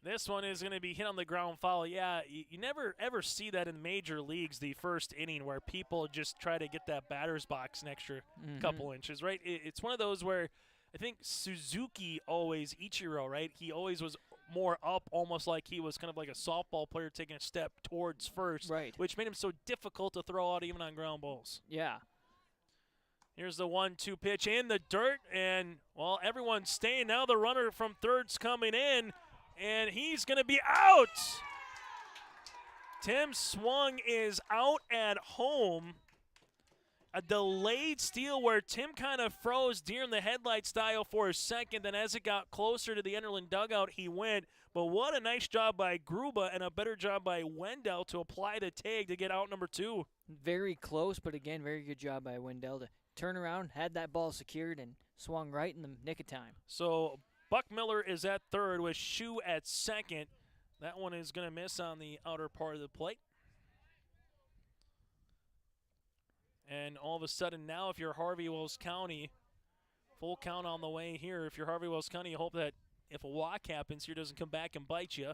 This one is going to be hit on the ground foul. Yeah, you never ever see that in major leagues, the first inning, where people just try to get that batter's box an extra couple inches, right? It's one of those where I think Suzuki always, Ichiro, right? He always was more up, almost like he was kind of like a softball player taking a step towards first, right, which made him so difficult to throw out even on ground balls. Yeah. Here's the 1-2 pitch in the dirt, and, well, everyone's staying. Now the runner from third's coming in, and he's going to be out. Tim Swung is out at home. A delayed steal where Tim kind of froze deer in the headlight style for a second. Then as it got closer to the Enderlin dugout, he went. But what a nice job by Gruba and a better job by Wendell to apply the tag to get out number 2. Very close, but again, very good job by Wendell to turn around, had that ball secured, and swung right in the nick of time. So Buck Miller is at third with Shu at second. That one is going to miss on the outer part of the plate. And all of a sudden now, if you're Harvey-Wells County, Full count on the way here. If you're Harvey-Wells County, you hope that if a walk happens here, doesn't come back and bite you.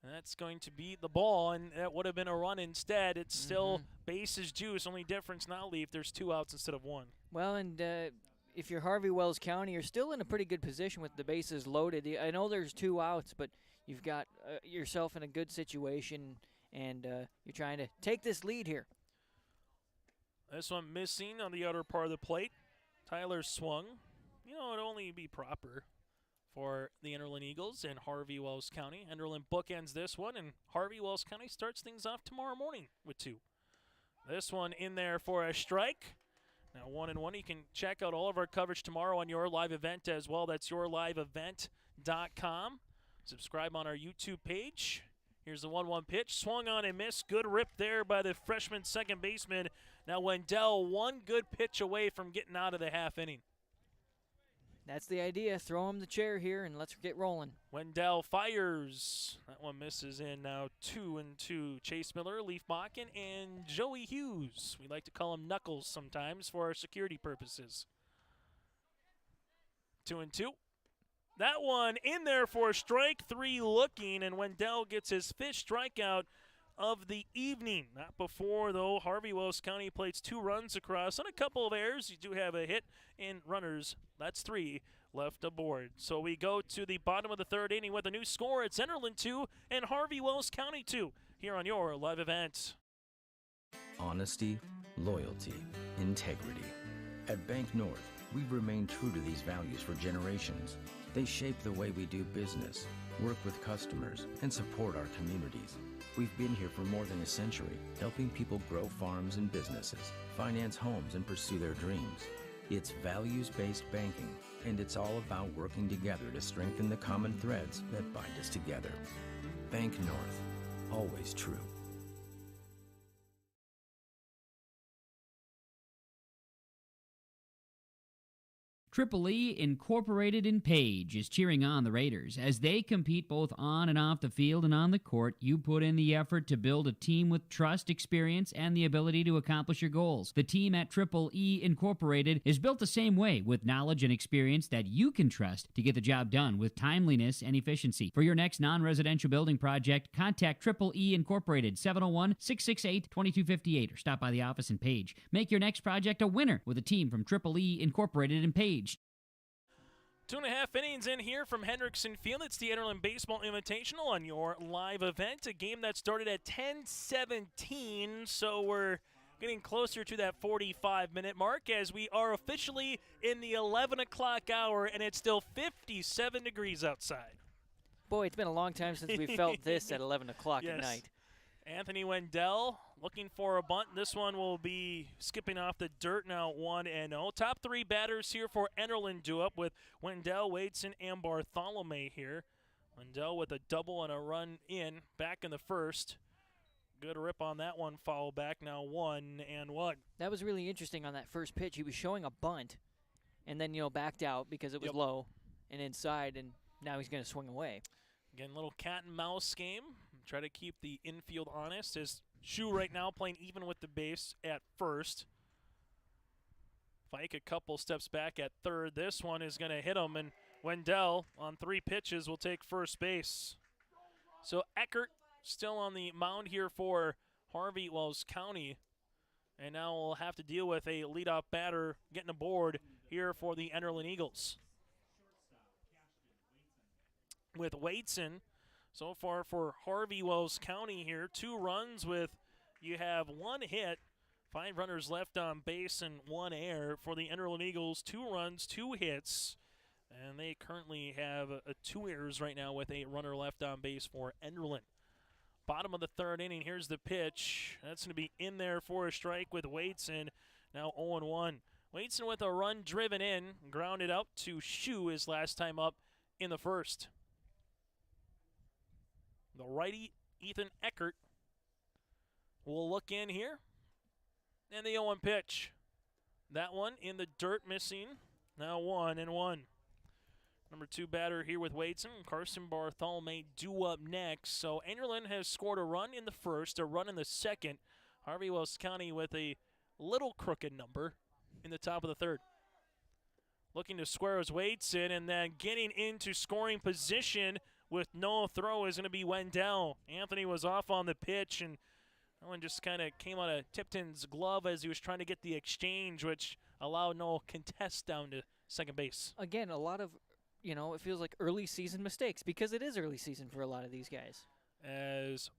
And that's going to be the ball, and that would have been a run instead. It's still bases juice. Only difference now, Leaf, there's 2 outs instead of 1. Well, and if you're Harvey-Wells County, you're still in a pretty good position with the bases loaded. I know there's 2 outs, but you've got yourself in a good situation, and you're trying to take this lead here. This one missing on the outer part of the plate. Tyler swung. It'd only be proper for the Enderlin Eagles and Harvey-Wells County. Enderlin bookends this one, and Harvey-Wells County starts things off tomorrow morning with 2. This one in there for a strike. Now 1-1. You can check out all of our coverage tomorrow on Your Live Event as well. That's yourliveevent.com. Subscribe on our YouTube page. Here's the 1-1 pitch. Swung on and missed. Good rip there by the freshman second baseman. Now Wendell, one good pitch away from getting out of the half inning. That's the idea. Throw him the chair here and let's get rolling. Wendell fires. That one misses in now 2-2. Chase Miller, Leaf Bakken, and Joey Hughes. We like to call him Knuckles sometimes for our security purposes. 2-2. That one in there for strike 3 looking, and Wendell gets his 5th strikeout of the evening. Not before, though. Harvey-Wells County plates 2 runs across on a couple of errors. You do have a hit in runners. That's 3 left aboard. So we go to the bottom of the 3rd inning with a new score. It's Enderlin 2 and Harvey-Wells County 2 here on Your Live Event. Honesty, loyalty, integrity. At Bank North, we've remained true to these values for generations. They shape the way we do business, work with customers, and support our communities. We've been here for more than a century, helping people grow farms and businesses, finance homes, and pursue their dreams. It's values-based banking, and it's all about working together to strengthen the common threads that bind us together. Bank North, always true. Triple E Incorporated in Page is cheering on the Raiders. As they compete both on and off the field and on the court, you put in the effort to build a team with trust, experience, and the ability to accomplish your goals. The team at Triple E Incorporated is built the same way, with knowledge and experience that you can trust to get the job done with timeliness and efficiency. For your next non-residential building project, contact Triple E Incorporated, 701-668-2258, or stop by the office in Page. Make your next project a winner with a team from Triple E Incorporated in Page. 2.5 innings in here from Hendrickson Field. It's the Enderlin Baseball Invitational on Your Live Event, a game that started at 10:17, so we're getting closer to that 45-minute mark as we are officially in the 11 o'clock hour, and it's still 57 degrees outside. Boy, it's been a long time since we felt this at 11 o'clock at night. Anthony Wendell looking for a bunt. This one will be skipping off the dirt now, 1-0. Top 3 batters here for Enderlin do up with Wendell, Wadeson, and Bartholomew here. Wendell with a double and a run in back in the first. Good rip on that one, foul back now 1-1. That was really interesting on that first pitch. He was showing a bunt and then, backed out because it was low and inside, and now he's going to swing away. Again, little cat and mouse game. Try to keep the infield honest. His Shu right now playing even with the base at first. Fike a couple steps back at third. This one is going to hit him, and Wendell on 3 pitches will take first base. So Eckert still on the mound here for Harvey-Wells County. And now we'll have to deal with a leadoff batter getting aboard here for the Enderlin Eagles. With Wadeson, so far for Harvey-Wells County here, 2 runs with, you have 1 hit, 5 runners left on base and 1 error. For the Enderlin Eagles, 2 runs, 2 hits, and they currently have 2 errors right now with a runner left on base for Enderlin. Bottom of the 3rd inning, here's the pitch. That's going to be in there for a strike with Wadeson, now 0-1. Wadeson with a run driven in, grounded out to Shu his last time up in the first. The righty, Ethan Eckert, will look in here. And the 0-1 pitch. That one in the dirt missing. Now 1-1. Number 2 batter here with Wadeson. Carson Bartholomew due up next. So Enderlin has scored a run in the first, a run in the second. Harvey-Wells County with a little crooked number in the top of the 3rd. looking to square his weights in, and then getting into scoring position with no throw is going to be Wendell. Anthony was off on the pitch, and that one just kind of came out of Tipton's glove as he was trying to get the exchange, which allowed no contest down to second base. Again, a lot of, it feels like early season mistakes because it is early season for a lot of these guys. As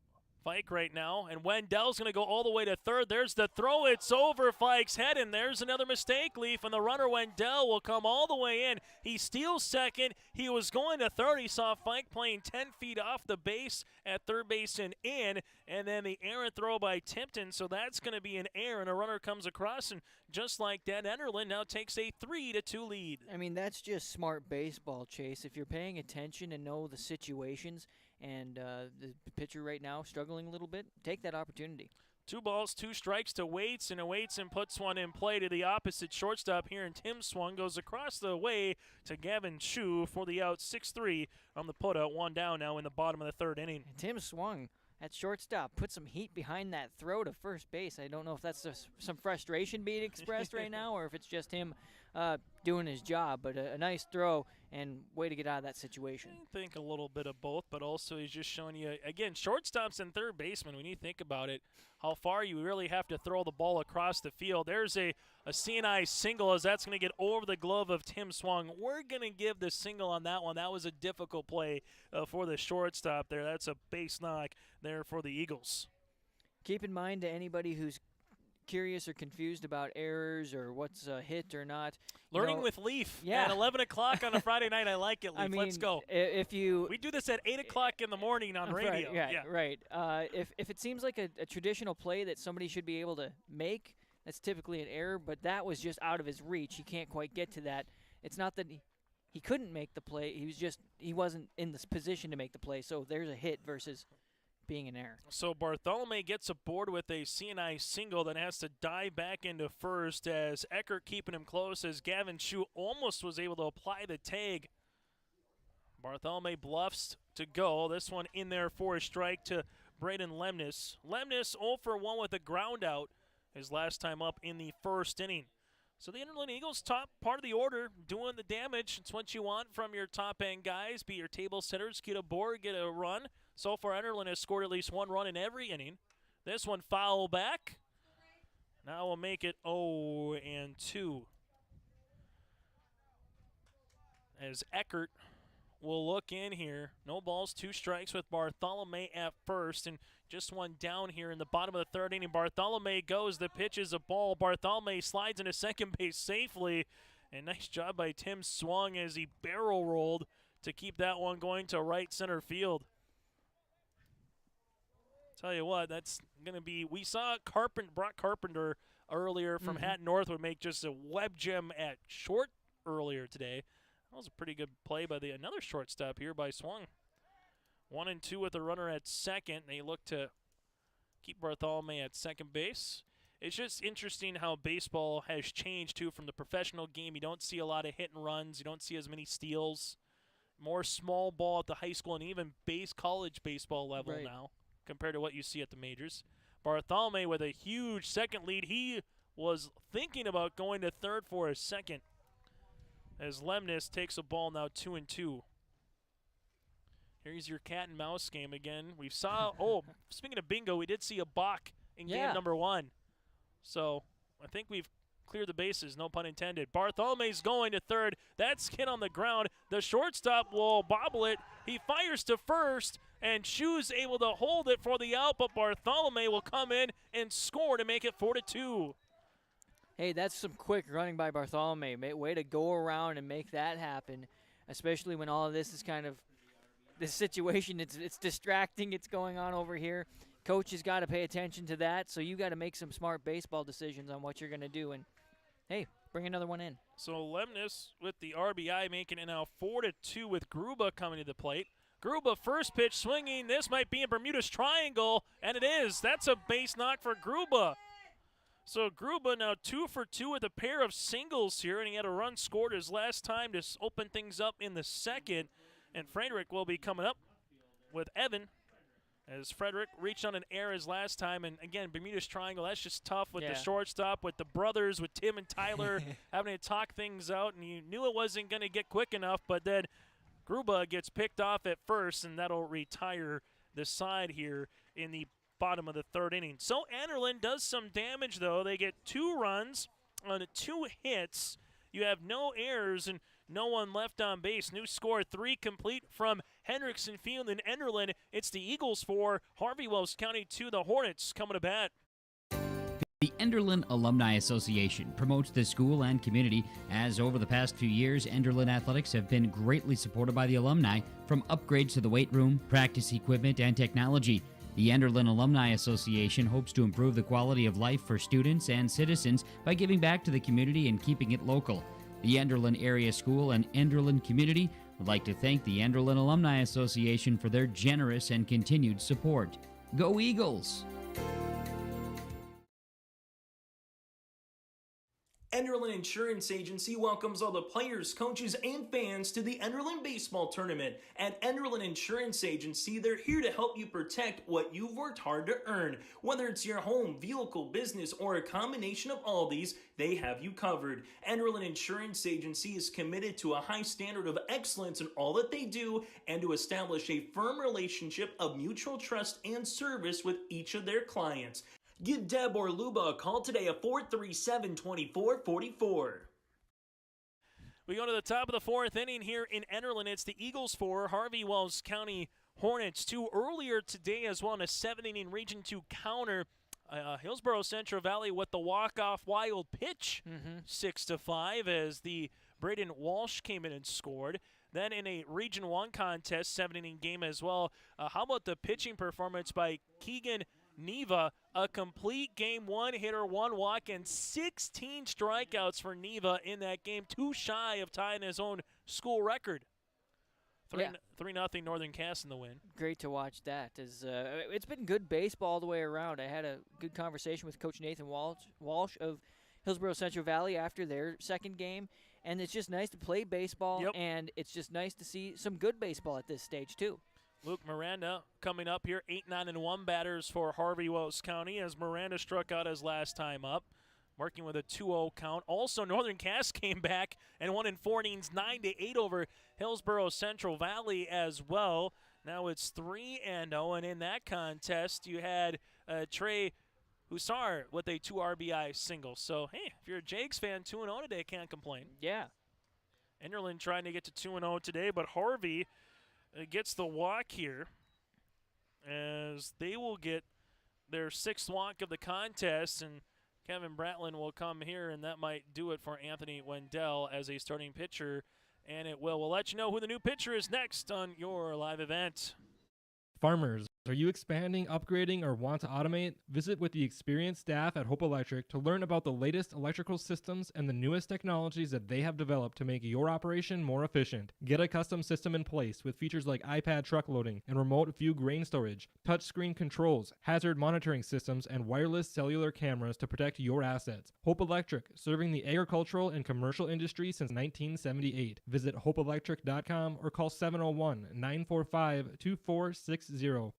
Fike right now, and Wendell's going to go all the way to third. There's the throw. It's over Fike's head, and there's another mistake, Leaf, and the runner Wendell will come all the way in. He steals second. He was going to third. He saw Fike playing 10 feet off the base at third base and in, and then the errant throw by Tipton, so that's going to be an error, and a runner comes across, and just like that, Enderlin now takes a 3-2 lead. I mean, that's just smart baseball, Chase. If you're paying attention and know the situations, and the pitcher right now struggling a little bit, take that opportunity. 2 balls, 2 strikes to Waits, and Waits and puts one in play to the opposite shortstop here, and Tim Swung goes across the way to Gavin Chu for the out. 6-3 on the putout. 1 down now in the bottom of the third inning. And Tim Swung at shortstop put some heat behind that throw to first base. I don't know if that's just some frustration being expressed right now or if it's just him doing his job, but a nice throw and way to get out of that situation. I think a little bit of both, but also he's just showing you, again, shortstops and third baseman, when you think about it, how far you really have to throw the ball across the field. There's a CNI single as that's going to get over the glove of Tim Swung. We're going to give the single on that one. That was a difficult play for the shortstop there. That's a base knock there for the Eagles. Keep in mind to anybody who's curious or confused about errors or what's a hit or not. Learning with Leaf at 11 o'clock on a Friday night. I like it, Leaf. I mean, let's go. We do this at 8 o'clock in the morning on radio. Right. If it seems like a traditional play that somebody should be able to make, that's typically an error, but that was just out of his reach. He can't quite get to that. It's not that he couldn't make the play. He wasn't in this position to make the play, so there's a hit versus being an error. So Bartholomew gets aboard with a CNI single, then has to dive back into first as Eckert keeping him close as Gavin Chu almost was able to apply the tag. Bartholomew bluffs to go. This one in there for a strike to Braden Lemnis. Lemnis 0 for 1 with a ground out his last time up in the first inning. So the Enderlin Eagles, top part of the order, doing the damage. It's what you want from your top-end guys. Be your table setters, get aboard, get a run. So far, Enderlin has scored at least 1 run in every inning. This one foul back. Now we'll make it 0-2. As Eckert will look in here. No balls, 2 strikes with Bartholomew at first, and just 1 down here in the bottom of the third inning. Bartholomew goes. The pitch is a ball. Bartholomew slides into second base safely. And nice job by Tim Swung as he barrel rolled to keep that one going to right center field. Tell you what, that's going to be, we saw Brock Carpenter earlier from Hatton North would make just a web gem at short earlier today. That was a pretty good play by another shortstop here by Swung. 1-2 with a runner at second. They look to keep Bartholomew at second base. It's just interesting how baseball has changed, too, from the professional game. You don't see a lot of hit and runs. You don't see as many steals. More small ball at the high school and even college baseball level now compared to what you see at the majors. Bartholomew with a huge second lead. He was thinking about going to third for a second as Lemnis takes a ball now 2-2. Here's your cat and mouse game again. We saw, speaking of bingo, we did see a balk in game number 1. So I think we've cleared the bases, no pun intended. Bartholomew's going to third. That's hit on the ground. The shortstop will bobble it. He fires to first, and Chu's able to hold it for the out, but Bartholomew will come in and score to make it 4-2. Hey, that's some quick running by Bartholomew. Way to go around and make that happen, especially when all of this is kind of this situation. It's distracting. It's going on over here. Coach has got to pay attention to that, so you got to make some smart baseball decisions on what you're going to do. And, hey, bring another one in. So Lemnis with the RBI making it now 4-2 with Gruba coming to the plate. Gruba first pitch swinging. This might be in Bermuda's Triangle, and it is. That's a base knock for Gruba. So Gruba now 2 for 2 with a pair of singles here, and he had a run scored his last time to open things up in the second. And Frederick will be coming up with Evan As Frederick reached on an error his last time, and again, Bermuda's Triangle, that's just tough with the shortstop, with the brothers, with Tim and Tyler having to talk things out, and you knew it wasn't going to get quick enough, but then Gruba gets picked off at first, and that'll retire the side here in the bottom of the third inning. So Enderlin does some damage, though. They get 2 runs on 2 hits. You have no errors and no one left on base. New score 3 complete from Hendrickson Field in Enderlin. It's the Eagles 4, Harvey-Wells County 2, the Hornets coming to bat. The Enderlin Alumni Association promotes the school and community, as over the past few years, Enderlin athletics have been greatly supported by the alumni, from upgrades to the weight room, practice equipment, and technology. The Enderlin Alumni Association hopes to improve the quality of life for students and citizens by giving back to the community and keeping it local. The Enderlin Area School and Enderlin community would like to thank the Enderlin Alumni Association for their generous and continued support. Go Eagles! Enderlin Insurance Agency welcomes all the players, coaches, and fans to the Enderlin Baseball Tournament. At Enderlin Insurance Agency, they're here to help you protect what you've worked hard to earn. Whether it's your home, vehicle, business, or a combination of all these, they have you covered. Enderlin Insurance Agency is committed to a high standard of excellence in all that they do and to establish a firm relationship of mutual trust and service with each of their clients. Give Deb or Luba a call today at 437-2444. We go to the top of the 4th inning here in Enderlin. It's the Eagles 4, Harvey-Wells County Hornets 2. Earlier today as well in a 7th-inning Region 2 counter, Hillsborough Central Valley with the walk-off wild pitch, 6-5, as the Braden Walsh came in and scored. Then in a Region 1 contest, 7-inning game as well, how about the pitching performance by Keegan Neva? A complete game, 1 hitter, 1 walk, and 16 strikeouts for Neva in that game, 2 shy of tying his own school record. 3-0 Northern Cass in the win. Great to watch that. It's been good baseball all the way around. I had a good conversation with Coach Nathan Walsh of Hillsborough Central Valley after their second game, and it's just nice to play baseball, and it's just nice to see some good baseball at this stage too. Luke Miranda coming up here, 8-9-1 batters for Harvey-Wells County, as Miranda struck out his last time up, working with a 2-0 count. Also, Northern Cass came back and won in 4 innings, 9-8 over Hillsborough Central Valley as well. Now it's 3-0, and in that contest, you had Trey Hussar with a 2 RBI single. So, hey, if you're a Jags fan, 2-0 today, can't complain. Yeah. Enderlin trying to get to 2-0 today, but Harvey gets the walk here, as they will get their 6th walk of the contest, and Kevin Bratlin will come here, and that might do it for Anthony Wendell as a starting pitcher, and it will. We'll let you know who the new pitcher is next on your live event. Farmers, are you expanding, upgrading, or want to automate? Visit with the experienced staff at Hope Electric to learn about the latest electrical systems and the newest technologies that they have developed to make your operation more efficient. Get a custom system in place with features like iPad truck loading and remote view grain storage, touchscreen controls, hazard monitoring systems, and wireless cellular cameras to protect your assets. Hope Electric, serving the agricultural and commercial industry since 1978. Visit hopeelectric.com or call 701-945-2460.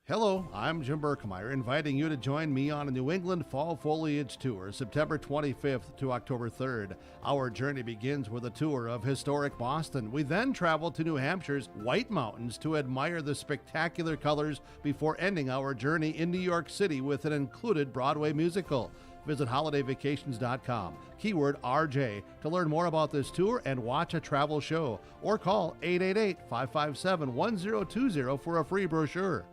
Hello, I'm Jim Berkemeyer, inviting you to join me on a New England Fall Foliage Tour, September 25th to October 3rd. Our journey begins with a tour of historic Boston. We then travel to New Hampshire's White Mountains to admire the spectacular colors before ending our journey in New York City with an included Broadway musical. Visit holidayvacations.com, keyword RJ, to learn more about this tour and watch a travel show, or call 888-557-1020 for a free brochure.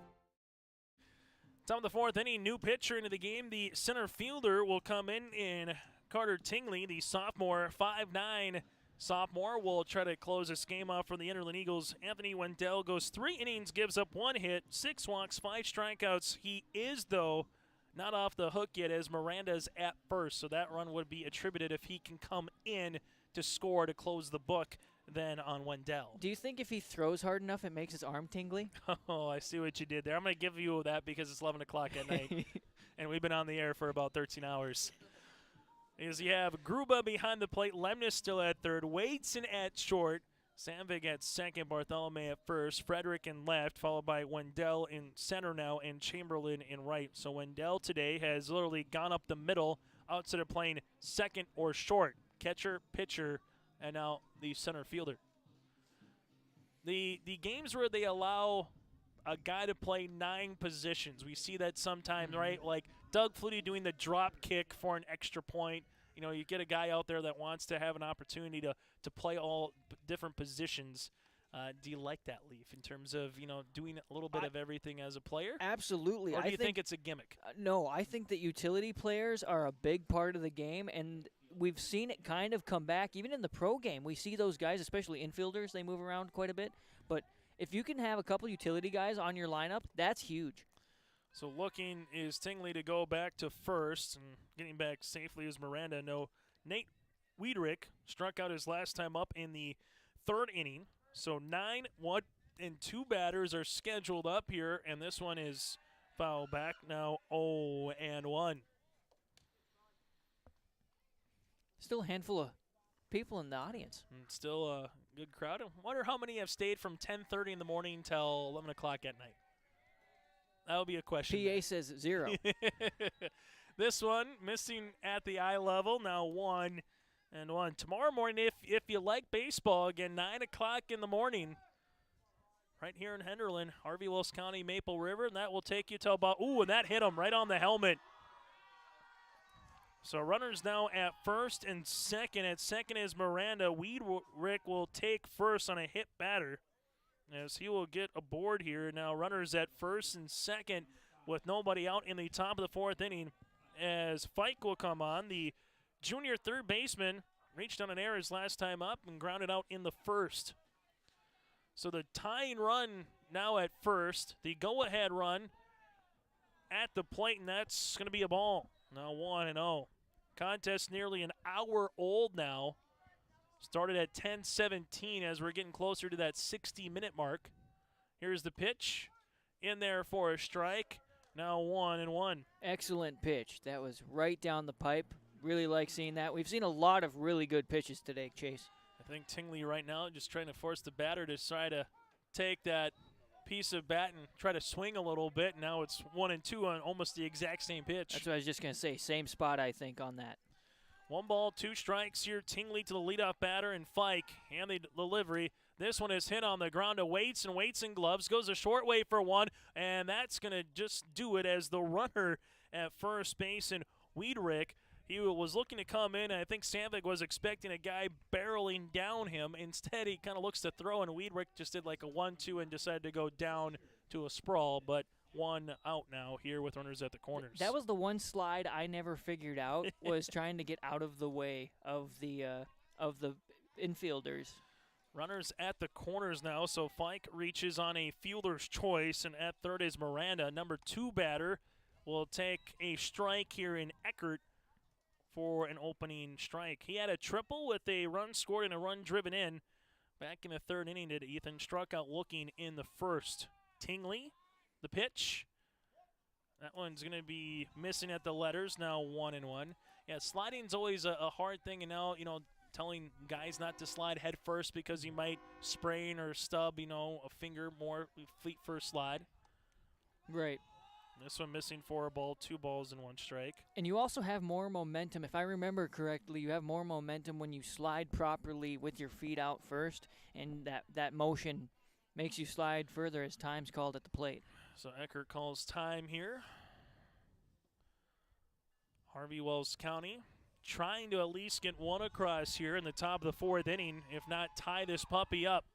Top of the 4th inning, new pitcher into the game. The center fielder will come in Carter Tingley, the sophomore, 5'9" sophomore, will try to close this game off for the Enderlin Eagles. Anthony Wendell goes 3 innings, gives up 1 hit, 6 walks, 5 strikeouts. He is, though, not off the hook yet, as Miranda's at first, so that run would be attributed if he can come in to score to close the book then on Wendell. Do you think if he throws hard enough it makes his arm tingly? Oh, I see what you did there. I'm going to give you that because it's 11 o'clock at night, and we've been on the air for about 13 hours. As you have Gruba behind the plate, Lemnis still at third, Wadeson at short, Sandvig at second, Bartholomew at first, Frederick in left, followed by Wendell in center now, and Chamberlain in right. So Wendell today has literally gone up the middle outside of playing second or short. Catcher, pitcher, and now the center fielder. The games where they allow a guy to play 9 positions, we see that sometimes, right? Like Doug Flutie doing the drop kick for an extra point. You know, you get a guy out there that wants to have an opportunity to play all different positions. Do you like that, Leaf, in terms of, you know, doing a little bit of everything as a player? Absolutely. Or do you think it's a gimmick? No, I think that utility players are a big part of the game, and we've seen it kind of come back. Even in the pro game, we see those guys, especially infielders, they move around quite a bit. But if you can have a couple utility guys on your lineup, that's huge. So looking is Tingley to go back to first, and getting back safely is Miranda. No, Nate Wiedrich struck out his last time up in the 3rd inning. So 9, 1, and 2 batters are scheduled up here, and this one is foul back now 0-1. Still a handful of people in the audience. And still a good crowd. I wonder how many have stayed from 10:30 in the morning till 11 o'clock at night. That would be a question. PA says 0. This one missing at the eye level. Now 1-1. Tomorrow morning, if you like baseball, again, 9 o'clock in the morning, right here in Enderlin, Harvey-Wells County, Maple River, and that will take you to about, and that hit him right on the helmet. So runners now at first and second. At second is Miranda. Wiedrich will take first on a hit batter, as he will get aboard here. Now runners at first and second with nobody out in the top of the 4th inning, as Fike will come on. The junior third baseman reached on an error his last time up and grounded out in the 1st. So the tying run now at first, the go-ahead run at the plate, and that's going to be a ball. Now 1-0. Contest nearly an hour old now. Started at 10:17 as we're getting closer to that 60-minute mark. Here's the pitch. In there for a strike. Now 1-1. Excellent pitch. That was right down the pipe. Really like seeing that. We've seen a lot of really good pitches today, Chase. I think Tingley right now just trying to force the batter to try to take that piece of bat and try to swing a little bit. Now it's 1-2 on almost the exact same pitch. That's what I was just going to say. Same spot, I think, on that. 1 ball, 2 strikes here. Tingley to the leadoff batter, and Fike and the delivery. This one is hit on the ground to Waits and gloves. Goes a short way for 1, and that's going to just do it as the runner at first base, and Wiedrich, he was looking to come in, and I think Sandvig was expecting a guy barreling down him. Instead, he kind of looks to throw, and Wiedrich just did like a 1-2 and decided to go down to a sprawl, but 1 out now here with runners at the corners. That was the one slide I never figured out, was trying to get out of the way of the infielders. Runners at the corners now, so Fike reaches on a fielder's choice, and at third is Miranda. Number 2 batter will take a strike here in Eckert for an opening strike. He had a triple with a run scored and a run driven in. Back in the 3rd inning did Ethan. Struck out looking in the 1st. Tingley, the pitch. That one's going to be missing at the letters, now 1-1. Yeah, sliding's always a hard thing, and now, you know, telling guys not to slide head first because you might sprain or stub, you know, a finger more feet first slide. Right. This one missing for a ball, 2 balls and 1 strike. And you also have more momentum. If I remember correctly, you have more momentum when you slide properly with your feet out first, and that motion makes you slide further as time's called at the plate. So Eckert calls time here. Harvey-Wells County trying to at least get 1 across here in the top of the 4th inning, if not tie this puppy up.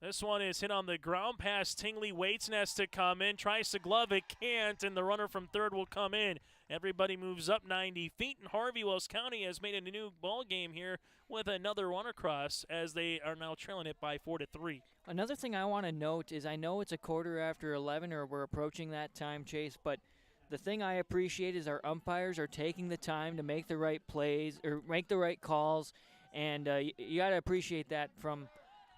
This one is hit on the ground past Tingley. Waits and has to come in. Tries to glove it, can't, and the runner from third will come in. Everybody moves up 90 feet, and Harvey-Wells County has made a new ball game here with another run across as they are now trailing it by 4-3. Another thing I want to note is I know it's a quarter after 11, or we're approaching that time, Chase, but the thing I appreciate is our umpires are taking the time to make the right plays or make the right calls, and you got to appreciate that from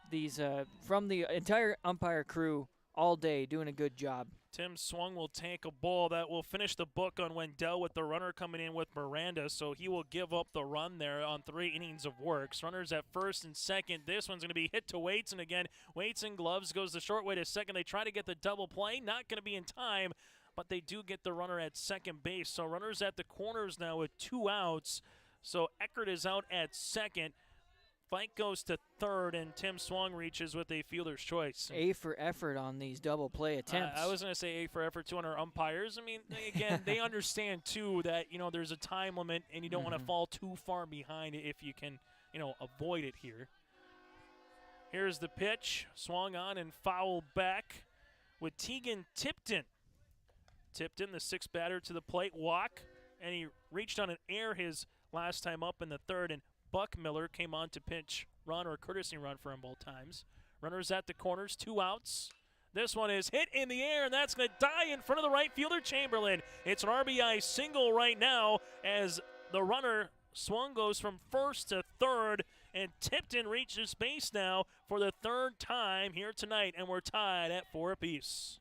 these from the entire umpire crew all day, doing a good job. Tim Swung will take a ball that will finish the book on Wendell with the runner coming in with Miranda, so he will give up the run there on 3 innings of work. Runners at first and second. This one's going to be hit to Waits, and again, Waits and gloves goes the short way to second. They try to get the double play, not going to be in time, but they do get the runner at second base. So runners at the corners now with 2 outs. So Eckert is out at second. Fike goes to third, and Tim Swung reaches with a fielder's choice. A for effort on these double play attempts. I was going to say A for effort to our umpires. I mean, again, they understand, too, that, there's a time limit, and you don't want to fall too far behind it if you can, avoid it here. Here's the pitch. Swung on and fouled back with Tegan Tipton. Tipton, the 6th batter to the plate, walk, and he reached on an air his last time up in the third, and Buck Miller came on to pinch run or courtesy run for him both times. Runners at the corners, 2 outs. This one is hit in the air, and that's going to die in front of the right fielder, Chamberlain. It's an RBI single right now as the runner Swung goes from first to third, and Tipton reaches base now for the 3rd time here tonight, and we're tied at 4 apiece.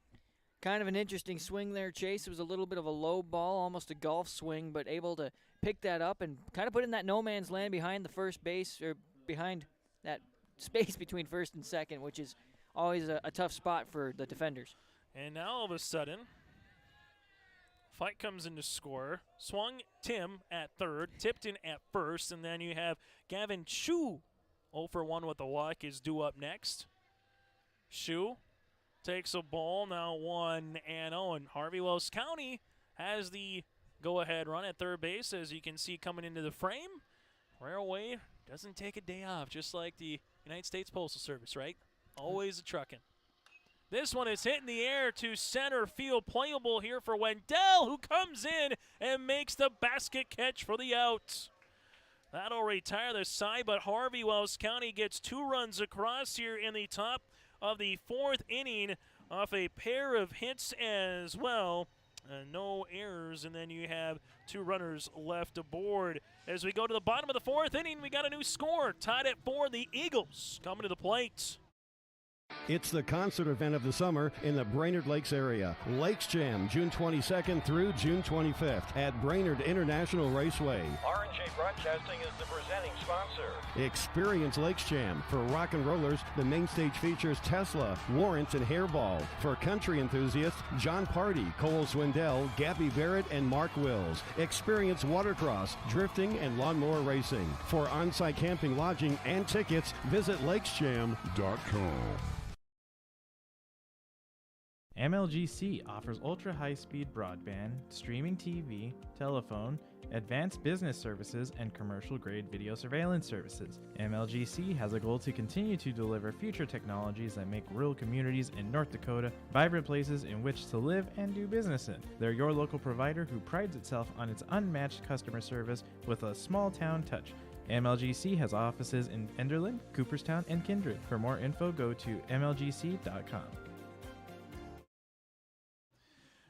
Kind of an interesting swing there, Chase. It was a little bit of a low ball, almost a golf swing, but able to pick that up and kind of put in that no man's land behind the first base, or behind that space between first and second, which is always a tough spot for the defenders. And now all of a sudden, Fike comes in to score. Swung Tim at third, Tipton at first, and then you have Gavin Shu, 0 for 1 with a walk, is due up next. Shu takes a ball, now 1-0, and Harvey-Wells County has the go-ahead run at third base, as you can see coming into the frame. Railway doesn't take a day off, just like the United States Postal Service, right? Always a trucking. This one is hit in the air to center field, playable here for Wendell, who comes in and makes the basket catch for the out. That'll retire the side, but Harvey-Wells County gets 2 runs across here in the top of the 4th inning off a pair of hits as well. No errors, and then you have 2 runners left aboard. As we go to the bottom of the 4th inning, we got a new score. Tied at 4, the Eagles coming to the plate. It's the concert event of the summer in the Brainerd Lakes area. Lakes Jam, June 22nd through June 25th at Brainerd International Raceway. R&J Broadcasting is the presenting sponsor. Experience Lakes Jam. For rock and rollers, the main stage features Tesla, Warrants, and Hairball. For country enthusiasts, John Party, Cole Swindell, Gabby Barrett, and Mark Wills. Experience watercross, drifting, and lawnmower racing. For on-site camping, lodging, and tickets, visit lakesjam.com. MLGC offers ultra-high-speed broadband, streaming TV, telephone, advanced business services, and commercial-grade video surveillance services. MLGC has a goal to continue to deliver future technologies that make rural communities in North Dakota vibrant places in which to live and do business in. They're your local provider who prides itself on its unmatched customer service with a small-town touch. MLGC has offices in Enderlin, Cooperstown, and Kindred. For more info, go to mlgc.com.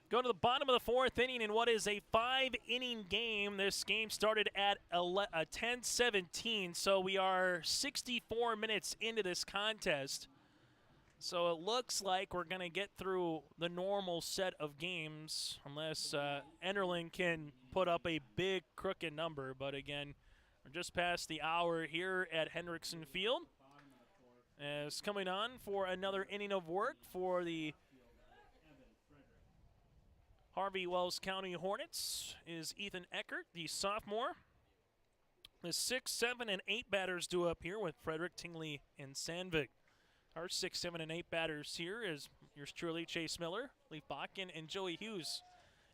Go to the bottom of the 4th inning in what is a 5-inning game. This game started at 10:17, so we are 64 minutes into this contest. So it looks like we're going to get through the normal set of games, unless Enderlin can put up a big crooked number. But again, we're just past the hour here at Hendrickson Field. As coming on for another inning of work for the Harvey-Wells County Hornets is Ethan Eckert, the sophomore. The 6, 7, and 8 batters due up here with Frederick, Tingley, and Sandvik. Our 6, 7, and 8 batters here is yours truly, Chase Miller, Leaf Bakken, and Joey Hughes.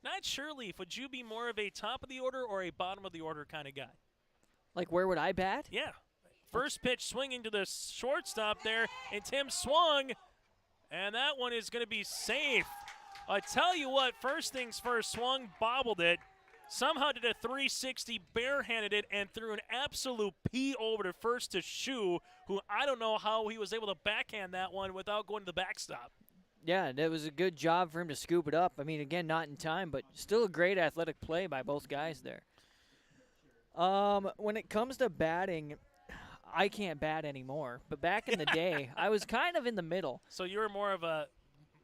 Not sure, Leaf, would you be more of a top of the order or a bottom of the order kind of guy? Like, where would I bat? Yeah. First pitch swinging to the shortstop there, and Tim swung, and that one is going to be safe. I tell you what, first things first, swung, bobbled it, somehow did a 360, barehanded it, and threw an absolute P over to first to Shu, who I don't know how he was able to backhand that one without going to the backstop. Yeah, that was a good job for him to scoop it up. I mean, again, not in time, but still a great athletic play by both guys there. When it comes to batting, I can't bat anymore. But back in the day, I was kind of in the middle. So you were more of a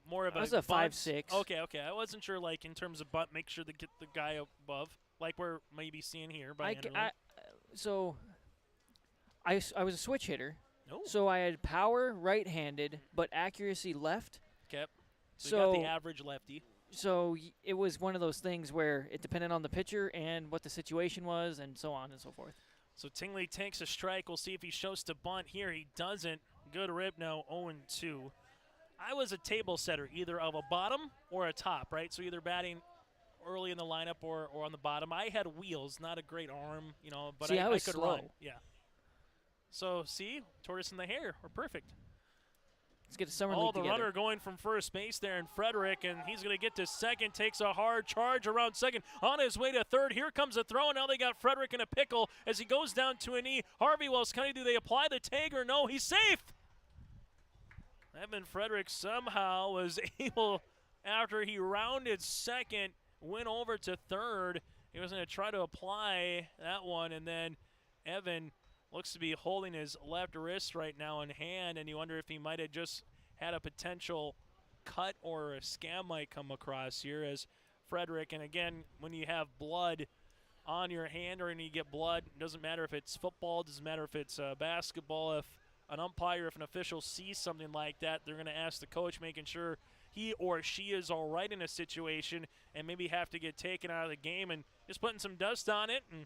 more of a That was a bunt. 5-6. Okay. I wasn't sure, like, in terms of bunt, make sure to get the guy above, like we're maybe seeing here by Enderlin. I was a switch hitter. Oh. So I had power right-handed, but accuracy left. Okay. So you got the average lefty. So it was one of those things where it depended on the pitcher and what the situation was and so on and so forth. So Tingley takes a strike. We'll see if he shows to bunt here. He doesn't. Good rip now, 0-2. I was a table setter, either of a bottom or a top, right? So either batting early in the lineup or on the bottom. I had wheels, not a great arm, but I could slow. run. Yeah. So, see, tortoise in the hair. We're perfect. Let's get a summer league the together. runner going from first base there, and Frederick, and he's going to get to second, takes a hard charge around second, on his way to third. Here comes a throw, and now they got Frederick in a pickle as he goes down to a knee. Harvey-Wells County, do they apply the tag or no? He's safe. Evan Frederick somehow was able, after he rounded second, went over to third. He was going to try to apply that one, and then Evan looks to be holding his left wrist right now in hand, and you wonder if he might have just had a potential cut or a scam might come across here as Frederick. And again, when you have blood on your hand or when you get blood, it doesn't matter if it's football, it doesn't matter if it's basketball. If an umpire, if an official sees something like that, they're going to ask the coach, making sure he or she is all right in a situation and maybe have to get taken out of the game, and just putting some dust on it and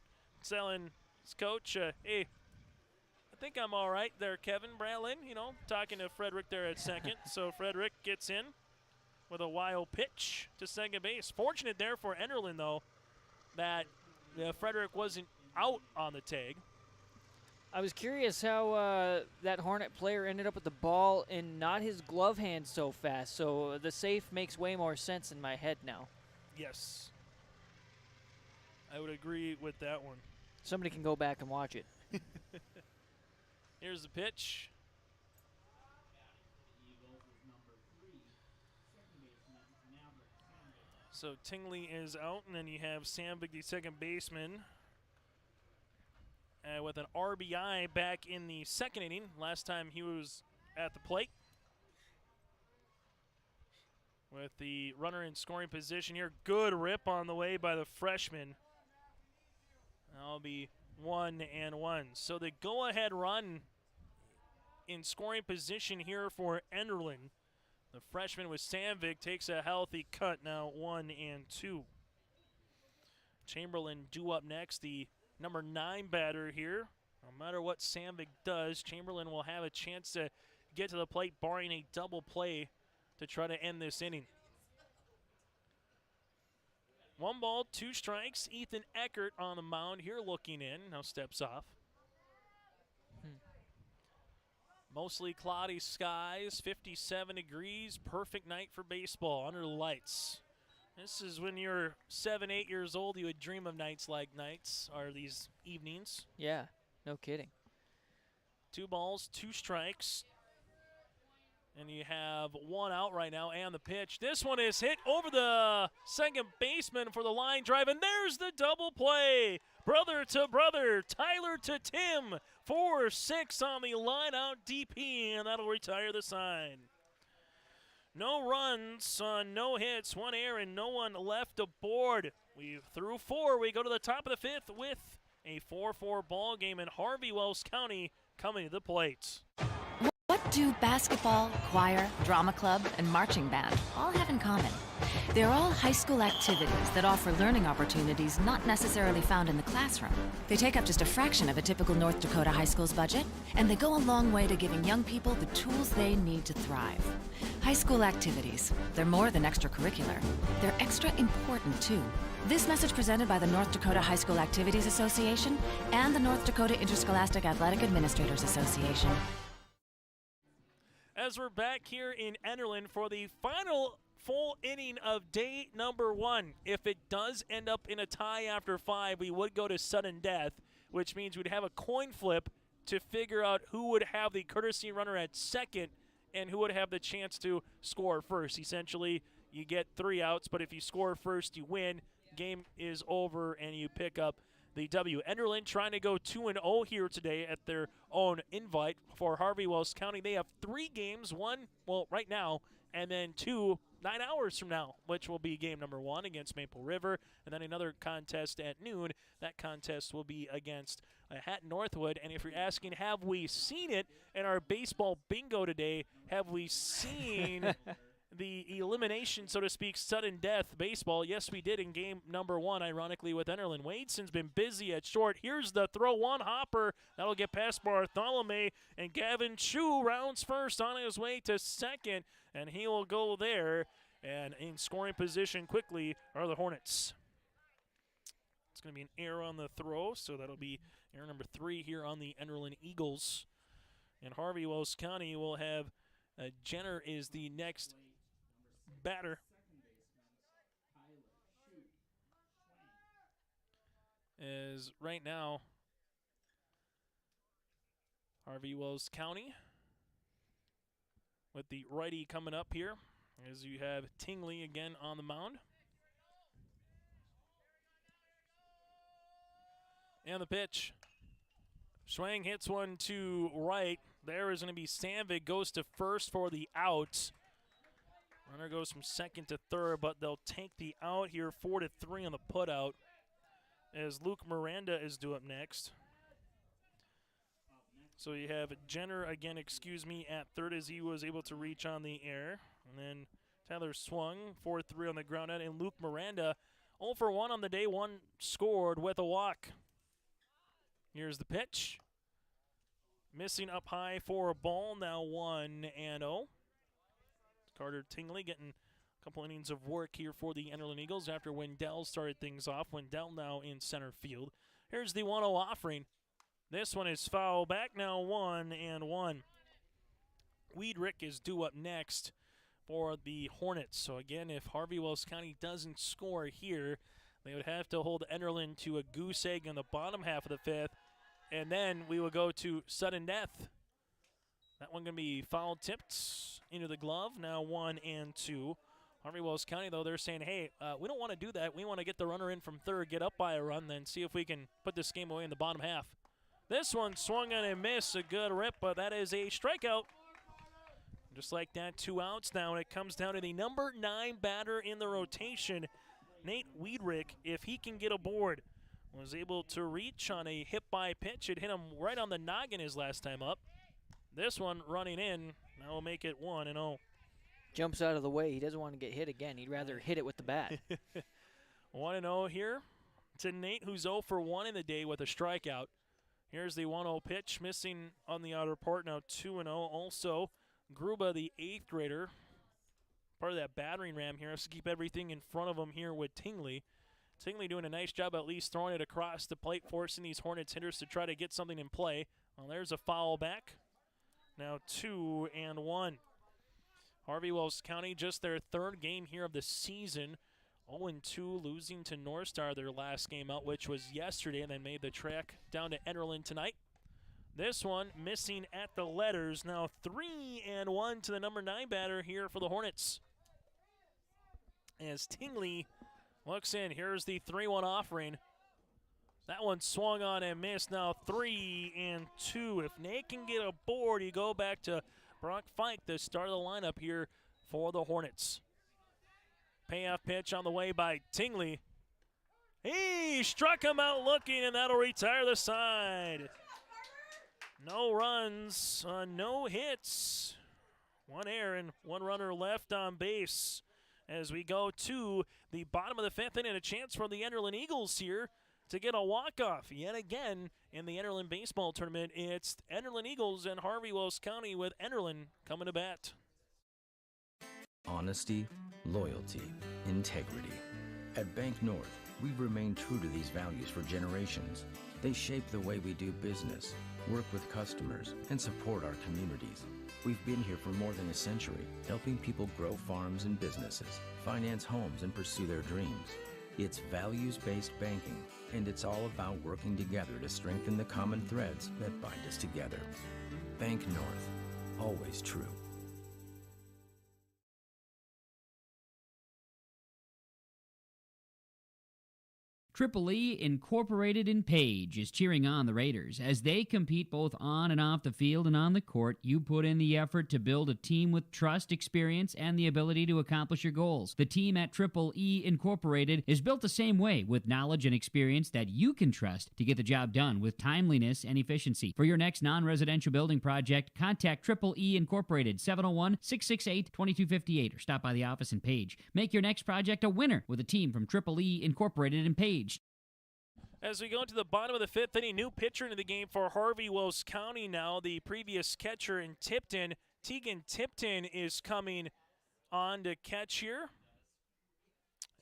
telling his coach, hey, I think I'm all right there, Kevin Bralin, talking to Frederick there at second. So Frederick gets in with a wild pitch to second base. Fortunate there for Enderlin, though, that Frederick wasn't out on the tag. I was curious how that Hornet player ended up with the ball in not his glove hand so fast. So the safe makes way more sense in my head now. Yes. I would agree with that one. Somebody can go back and watch it. Here's the pitch. So Tingley is out, and then you have Sandvik, the second baseman, with an RBI back in the second inning. Last time he was at the plate. With the runner in scoring position here. Good rip on the way by the freshman. That'll be 1-1. So the go-ahead run in scoring position here for Enderlin. The freshman with Sandvik takes a healthy cut now, 1-2. Chamberlain due up next, the number 9 batter here. No matter what Sandvik does, Chamberlain will have a chance to get to the plate, barring a double play to try to end this inning. 1 ball, 2 strikes. Ethan Eckert on the mound here looking in. Now steps off. Mostly cloudy skies, 57 degrees. Perfect night for baseball under the lights. This is when you're 7, 8 years old, you would dream of nights like nights, or these evenings. Yeah, no kidding. 2 balls, 2 strikes. And you have 1 out right now, and the pitch. This one is hit over the second baseman for the line drive, and there's the double play. Brother to brother, Tyler to Tim. 4-6 on the line out DP, and that'll retire the sign. No runs, no hits, 1 error, and no one left aboard. We threw 4. We go to the top of the 5th with a 4-4 ball game, in Harvey-Wells County coming to the plate. What do basketball, choir, drama club, and marching band all have in common? They're all high school activities that offer learning opportunities not necessarily found in the classroom. They take up just a fraction of a typical North Dakota high school's budget, and they go a long way to giving young people the tools they need to thrive. High school activities, they're more than extracurricular. They're extra important, too. This message presented by the North Dakota High School Activities Association and the North Dakota Interscholastic Athletic Administrators Association. As we're back here in Enderlin for the final full inning of day number 1. If it does end up in a tie after 5, we would go to sudden death, which means we'd have a coin flip to figure out who would have the courtesy runner at second and who would have the chance to score first. Essentially, you get 3 outs, but if you score first, you win. Game is over, and you pick up the W. Enderlin trying to go 2-0 here today at their own invite for Harvey-Wells County. They have 3 games, one, well, right now, and then 2 9 hours from now, which will be game number 1 against Maple River, and then another contest at noon. That contest will be against Hatton Northwood. And if you're asking, have we seen it in our baseball bingo today, have we seen the elimination, so to speak, sudden death baseball? Yes, we did in game number 1, ironically, with Enderlin. Wadeson's been busy at short. Here's the throw, one hopper. That'll get past Bartholomew, and Gavin Chu rounds first on his way to second, and he will go there. And in scoring position quickly are the Hornets. It's going to be an error on the throw, so that'll be error number 3 here on the Enderlin Eagles. And Harvey-Wells County will have Jenner is the next batter. As right now, Harvey-Wells County with the righty coming up here, as you have Tingley again on the mound. And the pitch. Schwang hits one to right. There is going to be Sandvig, goes to first for the out. Runner goes from second to third, but they'll take the out here, 4-3 on the putout, as Luke Miranda is due up next. So you have Jenner again, at third, as he was able to reach on the air. And then Tyler swung, 4-3 on the ground out, and Luke Miranda 0 for 1 on the day, 1 scored with a walk. Here's the pitch. Missing up high for a ball, now 1-0. Carter Tingley getting a couple innings of work here for the Enderlin Eagles after Wendell started things off. Wendell now in center field. Here's the 1-0 offering. This one is foul back, now 1-1. Weedrick is due up next for the Hornets. So again, if Harvey-Wells County doesn't score here, they would have to hold Enderlin to a goose egg in the bottom half of the 5th, and then we will go to sudden death. That one going to be foul tipped into the glove, now 1-2. Harvey-Wells County, though, they're saying, hey, we don't want to do that. We want to get the runner in from third, get up by a run, then see if we can put this game away in the bottom half. This one swung on and missed, a good rip, but that is a strikeout. Just like that, 2 outs now, and it comes down to the number 9 batter in the rotation, Nate Weedrick. If he can get aboard, was able to reach on a hit-by pitch. It hit him right on the noggin his last time up. This one running in, now will make it 1-0. Jumps out of the way. He doesn't want to get hit again. He'd rather hit it with the bat. 1-0 here to Nate, who's 0 for 1 in the day with a strikeout. Here's the 1-0 pitch, missing on the outer part, now 2-0. Also, Gruba, the 8th grader, part of that battering ram here, has to keep everything in front of him here with Tingley. Tingley doing a nice job at least throwing it across the plate, forcing these Hornets hitters to try to get something in play. Well, there's a foul back. Now 2-1. Harvey-Wells County, just their 3rd game here of the season. 0-2, losing to North Star their last game out, which was yesterday, and then made the trek down to Enderlin tonight. This one missing at the letters. Now 3-1 to the number 9 batter here for the Hornets. As Tingley looks in, here's the 3-1 offering. That one swung on and missed. Now 3-2. If Nate can get aboard, you go back to Brock Fike, the start of the lineup here for the Hornets. Payoff pitch on the way by Tingley. He struck him out looking, and that'll retire the side. No runs, no hits. 1 error and 1 runner left on base as we go to the bottom of the 5th inning. A chance for the Enderlin Eagles here to get a walk-off. Yet again in the Enderlin baseball tournament, it's Enderlin Eagles and Harvey-Wells County with Enderlin coming to bat. Honesty, loyalty, integrity. At Bank North, we've remained true to these values for generations. They shape the way we do business, work with customers, and support our communities. We've been here for more than a century, helping people grow farms and businesses, finance homes, and pursue their dreams. It's values-based banking, and it's all about working together to strengthen the common threads that bind us together. Bank North, always true. Triple E Incorporated in Page is cheering on the Raiders. As they compete both on and off the field and on the court, you put in the effort to build a team with trust, experience, and the ability to accomplish your goals. The team at Triple E Incorporated is built the same way, with knowledge and experience that you can trust to get the job done with timeliness and efficiency. For your next non-residential building project, contact Triple E Incorporated, 701-668-2258, or stop by the office in Page. Make your next project a winner with a team from Triple E Incorporated in Page. As we go into the bottom of the fifth inning, new pitcher into the game for Harvey-Wells County now. The previous catcher in Tipton, Tegan Tipton, is coming on to catch here.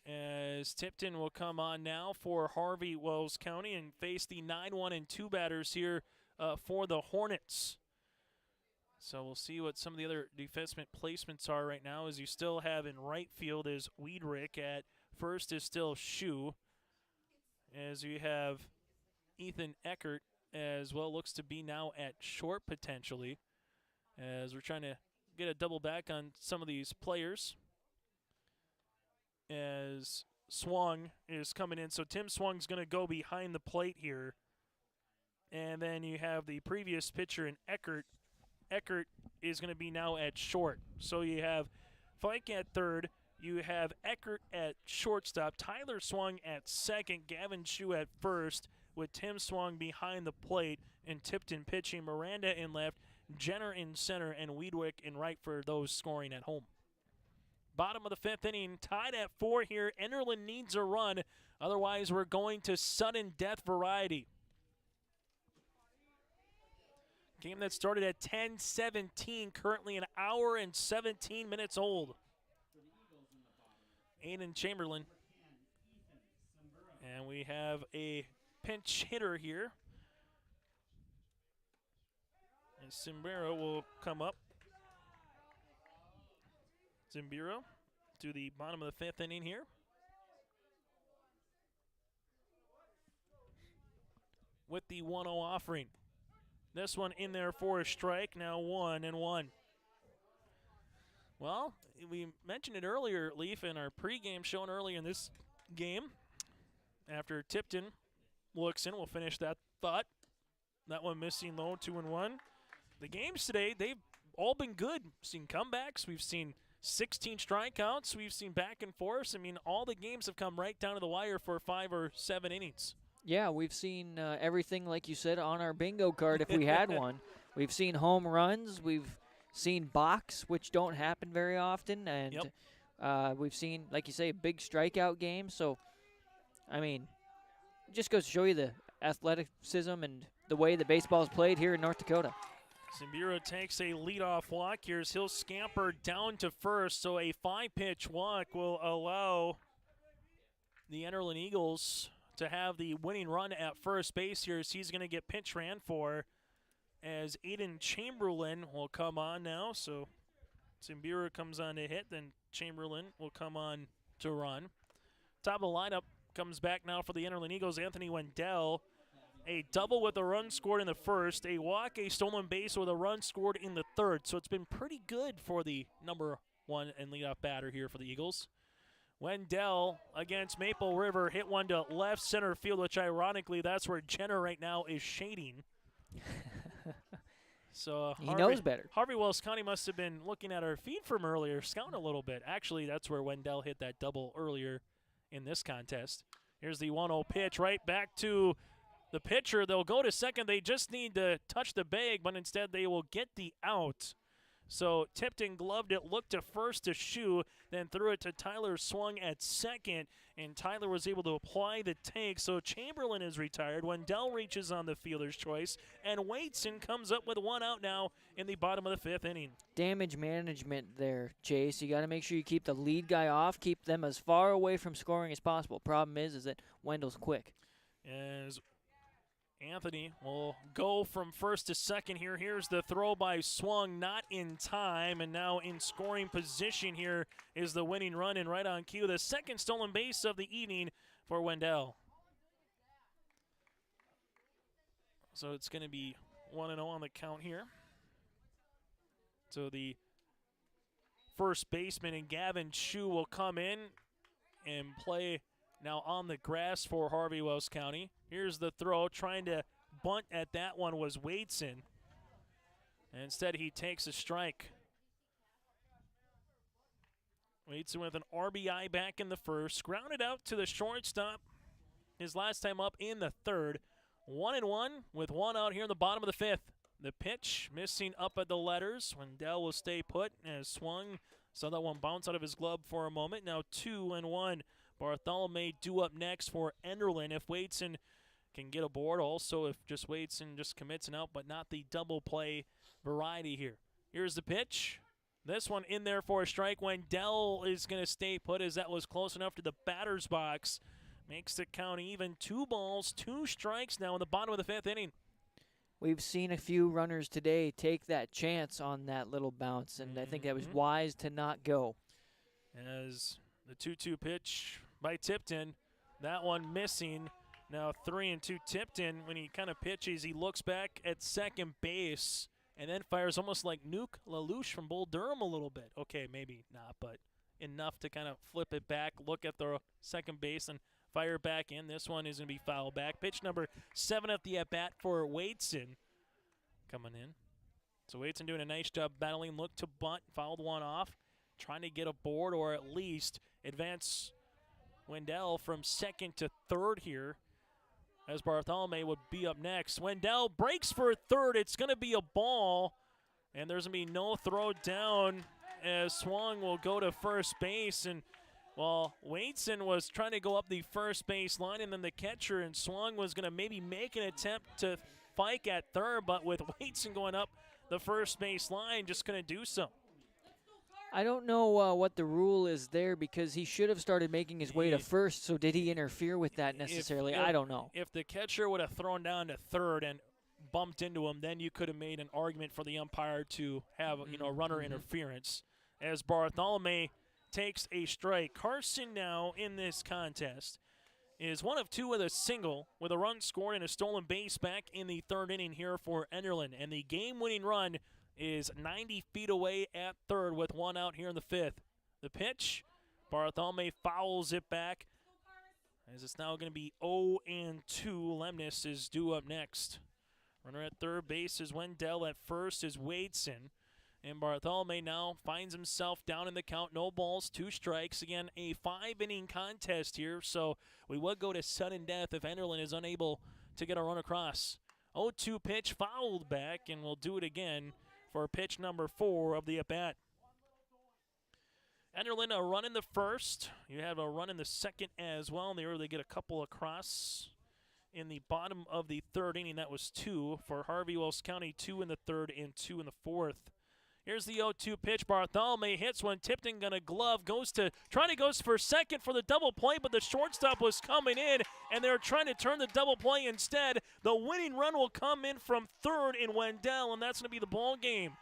As Tipton will come on now for Harvey-Wells County and face the 9-1 and 2 batters here for the Hornets. So we'll see what some of the other defenseman placements are right now, as you still have in right field is Weidrich. At first is still Shu. As you have Ethan Eckert as well, looks to be now at short potentially, as we're trying to get a double back on some of these players. As Swung is coming in, so Tim Swung's going to go behind the plate here. And then you have the previous pitcher in Eckert. Eckert is going to be now at short. So you have Fike at third. You have Eckert at shortstop, Tyler Swung at second, Gavin Shu at first, with Tim Swung behind the plate, and Tipton pitching, Miranda in left, Jenner in center, and Weidwick in right for those scoring at home. Bottom of the fifth inning, tied at 4 here. Enderlin needs a run, otherwise we're going to sudden death variety. Game that started at 10:17, currently an hour and 17 minutes old. Aiden Chamberlain. And we have a pinch hitter here. And Simbero will come up. Zimbiro to the bottom of the fifth inning here. With the 1-0 offering. This one in there for a strike, now 1-1. Well, we mentioned it earlier, Leaf, in our pregame shown earlier in this game. After Tipton looks in, we'll finish that thought. That one missing low, 2-1. The games today, they've all been good. We've seen comebacks. We've seen 16 strikeouts. We've seen back and forth. I mean, all the games have come right down to the wire for 5 or 7 innings. Yeah, we've seen everything, like you said, on our bingo card if we had one. We've seen home runs. We've seen balks, which don't happen very often. And we've seen, like you say, a big strikeout game. So, I mean, it just goes to show you the athleticism and the way the baseball is played here in North Dakota. Simbiro takes a leadoff walk here. He'll scamper down to first, so a 5-pitch walk will allow the Enderlin Eagles to have the winning run at first base here, as he's going to get pinch ran for, as Aiden Chamberlain will come on now. So Simbiro comes on to hit, then Chamberlain will come on to run. Top of the lineup comes back now for the Enderlin Eagles, Anthony Wendell. A double with a run scored in the first, a walk, a stolen base with a run scored in the third. So it's been pretty good for the number 1 and leadoff batter here for the Eagles. Wendell against Maple River hit one to left center field, which ironically that's where Jenner right now is shading. So he knows better. Harvey-Wells County must have been looking at our feed from earlier, scouting a little bit. Actually, that's where Wendell hit that double earlier in this contest. Here's the 1-0 pitch right back to the pitcher. They'll go to second. They just need to touch the bag, but instead they will get the out. So Tipton gloved it, looked to first to Shu, then threw it to Tyler Swung at second, and Tyler was able to apply the tank. So Chamberlain is retired. Wendell reaches on the fielder's choice, and Waitson comes up with 1 out now in the bottom of the 5th inning. Damage management there, Chase. You got to make sure you keep the lead guy off, keep them as far away from scoring as possible. Problem is that Wendell's quick. As Anthony will go from first to second here. Here's the throw by Swung, not in time, and now in scoring position here is the winning run, and right on cue, the second stolen base of the evening for Wendell. So it's going to be 1-0 on the count here. So the first baseman and Gavin Shu will come in and play now on the grass for Harvey-Wells County. Here's the throw. Trying to bunt at that one was Waitson. And instead, he takes a strike. Waitson with an RBI back in the first. Grounded out to the shortstop. His last time up in the third. 1-1 with one out here in the bottom of the fifth. The pitch missing up at the letters. Wendell will stay put as swung. Saw that one bounce out of his glove for a moment. Now 2-1. Bartholomew due up next for Enderlin if Waitson can get aboard. Also, if just Waitson just commits an out, but not the double play variety here. Here's the pitch. This one in there for a strike. Wendell is going to stay put as that was close enough to the batter's box. Makes the count even. 2 balls, 2 strikes now in the bottom of the fifth inning. We've seen a few runners today take that chance on that little bounce, and I think that was wise to not go. As the 2-2 pitch by Tipton, that one missing. Now 3-2 Tipton. When he kind of pitches, he looks back at second base and then fires almost like Nuke LaLouche from Bull Durham a little bit. Okay, maybe not, but enough to kind of flip it back, look at the second base, and fire back in. This one is going to be fouled back. Pitch number 7 at the at-bat for Waitson coming in. So Waitson doing a nice job battling. Look to bunt, fouled one off. Trying to get aboard or at least advance Wendell from second to third here as Bartholomew would be up next. Wendell breaks for third. It's going to be a ball, and there's going to be no throw down as Swung will go to first base. And well, Waitson was trying to go up the first base line, and then the catcher and Swung was going to maybe make an attempt to fike at third, but with Waitson going up the first base line, just going to do so. I don't know what the rule is there because he should have started making his way to first, so did he interfere with that necessarily? I don't know. If the catcher would have thrown down to third and bumped into him, then you could have made an argument for the umpire to have runner interference. As Bartholomew takes a strike. Carson now in this contest is 1 of 2 with a single, with a run scored and a stolen base back in the third inning here for Enderlin. And the game-winning run is 90 feet away at third with 1 out here in the fifth. The pitch, Bartholomew fouls it back as it's now going to be 0-2. Lemnis is due up next. Runner at third base is Wendell. At first is Wadeson. And Bartholomew now finds himself down in the count. No balls, 2 strikes. Again, a 5-inning contest here, so we would go to sudden death if Enderlin is unable to get a run across. 0-2 pitch fouled back, and we'll do it again for pitch number 4 of the at-bat. Enderlin a run in the first. You have a run in the second as well. They really get a couple across in the bottom of the third inning. That was 2 for Harvey-Wells County, 2 in the third and 2 in the fourth. Here's the 0-2 pitch. Bartholomew hits one. Tipton gonna glove. Goes for second for the double play, but the shortstop was coming in, and they're trying to turn the double play instead. The winning run will come in from third in Wendell, and that's gonna be the ball game.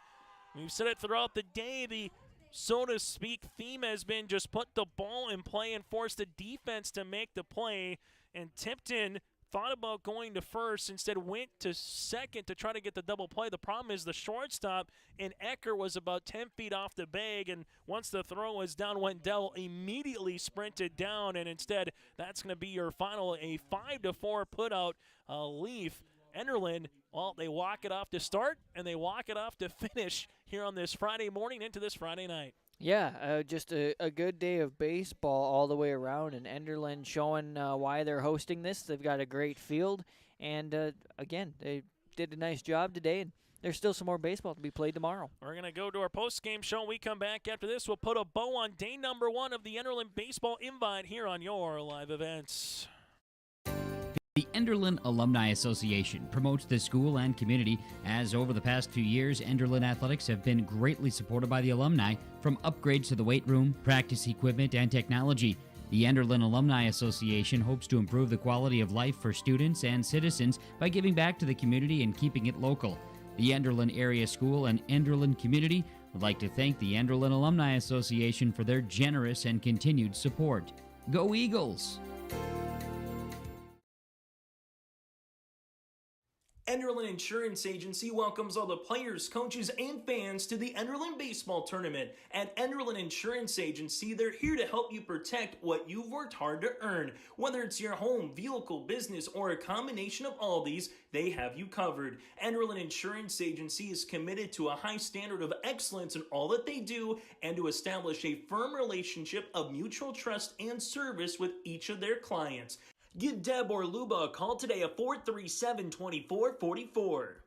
We've said it throughout the day. The so to speak theme has been just put the ball in play and force the defense to make the play. And Tipton thought about going to first, instead went to second to try to get the double play. The problem is the shortstop and Ecker was about 10 feet off the bag, and once the throw was down, Wendell immediately sprinted down, and instead that's going to be your final, a 5-4 put out Leaf. Enderlin, well, they walk it off to start, and they walk it off to finish here on this Friday morning into this Friday night. Yeah, just a good day of baseball all the way around, and Enderlin showing why they're hosting this. They've got a great field, and again, they did a nice job today, and there's still some more baseball to be played tomorrow. We're going to go to our post-game show. When we come back after this, we'll put a bow on day number 1 of the Enderlin Baseball Invite here on your live events. The Enderlin Alumni Association promotes the school and community, as over the past few years, Enderlin athletics have been greatly supported by the alumni, from upgrades to the weight room, practice equipment, and technology. The Enderlin Alumni Association hopes to improve the quality of life for students and citizens by giving back to the community and keeping it local. The Enderlin Area School and Enderlin community would like to thank the Enderlin Alumni Association for their generous and continued support. Go Eagles! Enderlin Insurance Agency welcomes all the players, coaches, and fans to the Enderlin Baseball Tournament. At Enderlin Insurance Agency, they're here to help you protect what you've worked hard to earn. Whether it's your home, vehicle, business, or a combination of all these, they have you covered. Enderlin Insurance Agency is committed to a high standard of excellence in all that they do and to establish a firm relationship of mutual trust and service with each of their clients. Give Deb or Luba a call today at 437-2444.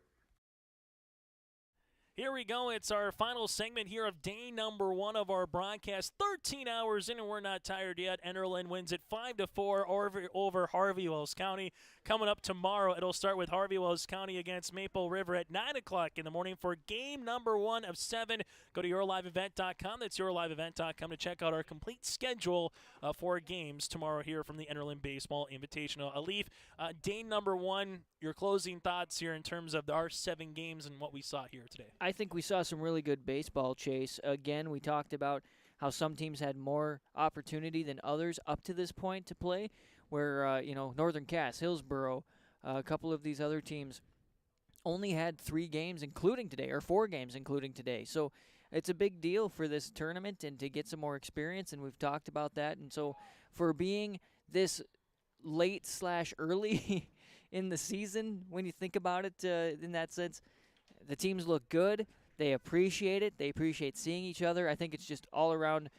Here we go. It's our final segment here of day number 1 of our broadcast. 13 hours in and we're not tired yet. Enderlin wins it 5-4 over Harvey-Wells County. Coming up tomorrow, it'll start with Harvey-Wells County against Maple River at 9 o'clock in the morning for game number 1 of 7. Go to yourliveevent.com. That's yourliveevent.com to check out our complete schedule for games tomorrow here from the Enderlin Baseball Invitational. Alif, day number 1, your closing thoughts here in terms of our 7 games and what we saw here today. I think we saw some really good baseball, Chase. Again, we talked about how some teams had more opportunity than others up to this point to play, where, Northern Cass, Hillsboro, a couple of these other teams only had 3 games including today, or 4 games including today. So it's a big deal for this tournament and to get some more experience, and we've talked about that. And so for being this late/early in the season, when you think about it in that sense, the teams look good. They appreciate it. They appreciate seeing each other. I think it's just all around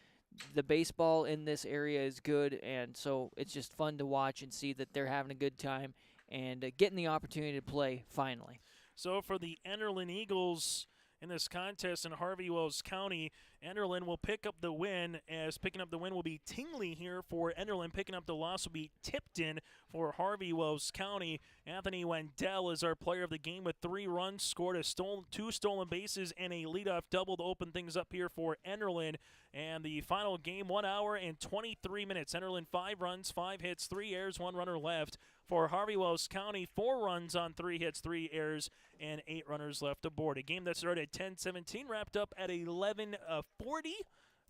the baseball in this area is good, and so it's just fun to watch and see that they're having a good time and getting the opportunity to play finally. So for the Enderlin Eagles in this contest in Harvey-Wells County, Enderlin will pick up the win, as picking up the win will be Tingley here for Enderlin. Picking up the loss will be Tipton for Harvey-Wells County. Anthony Wendell is our player of the game with 3 runs, scored 2 stolen bases and a leadoff double to open things up here for Enderlin. And the final game, 1 hour and 23 minutes. Enderlin 5 runs, 5 hits, 3 errors, 1 runner left. For Harvey-Wells County, 4 runs on 3 hits, 3 errors, and 8 runners left aboard. A game that started at 10:17, wrapped up at 11:40.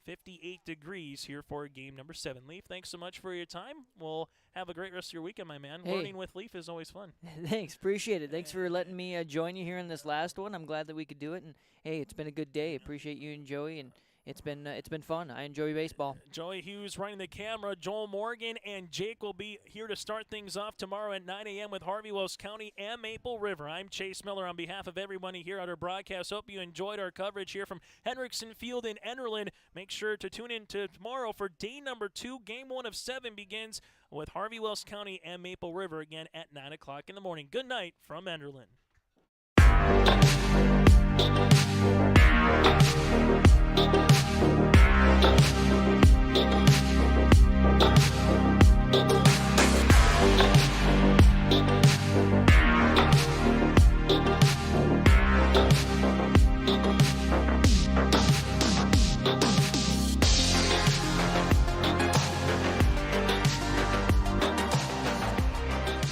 58 degrees here for game number 7. Leaf, thanks so much for your time. We'll have a great rest of your weekend, my man. Hey. Learning with Leaf is always fun. Thanks, appreciate it. Thanks for letting me join you here in this last one. I'm glad that we could do it, and hey, it's been a good day. Appreciate you and Joey, and it's been fun. I enjoy baseball. Joey Hughes running the camera. Joel Morgan and Jake will be here to start things off tomorrow at 9 a.m. with Harvey-Wells County and Maple River. I'm Chase Miller on behalf of everybody here at our broadcast. Hope you enjoyed our coverage here from Hendrickson Field in Enderlin. Make sure to tune in to tomorrow for day number 2. Game 1 of 7 begins with Harvey-Wells County and Maple River again at 9 o'clock in the morning. Good night from Enderlin. Thank you.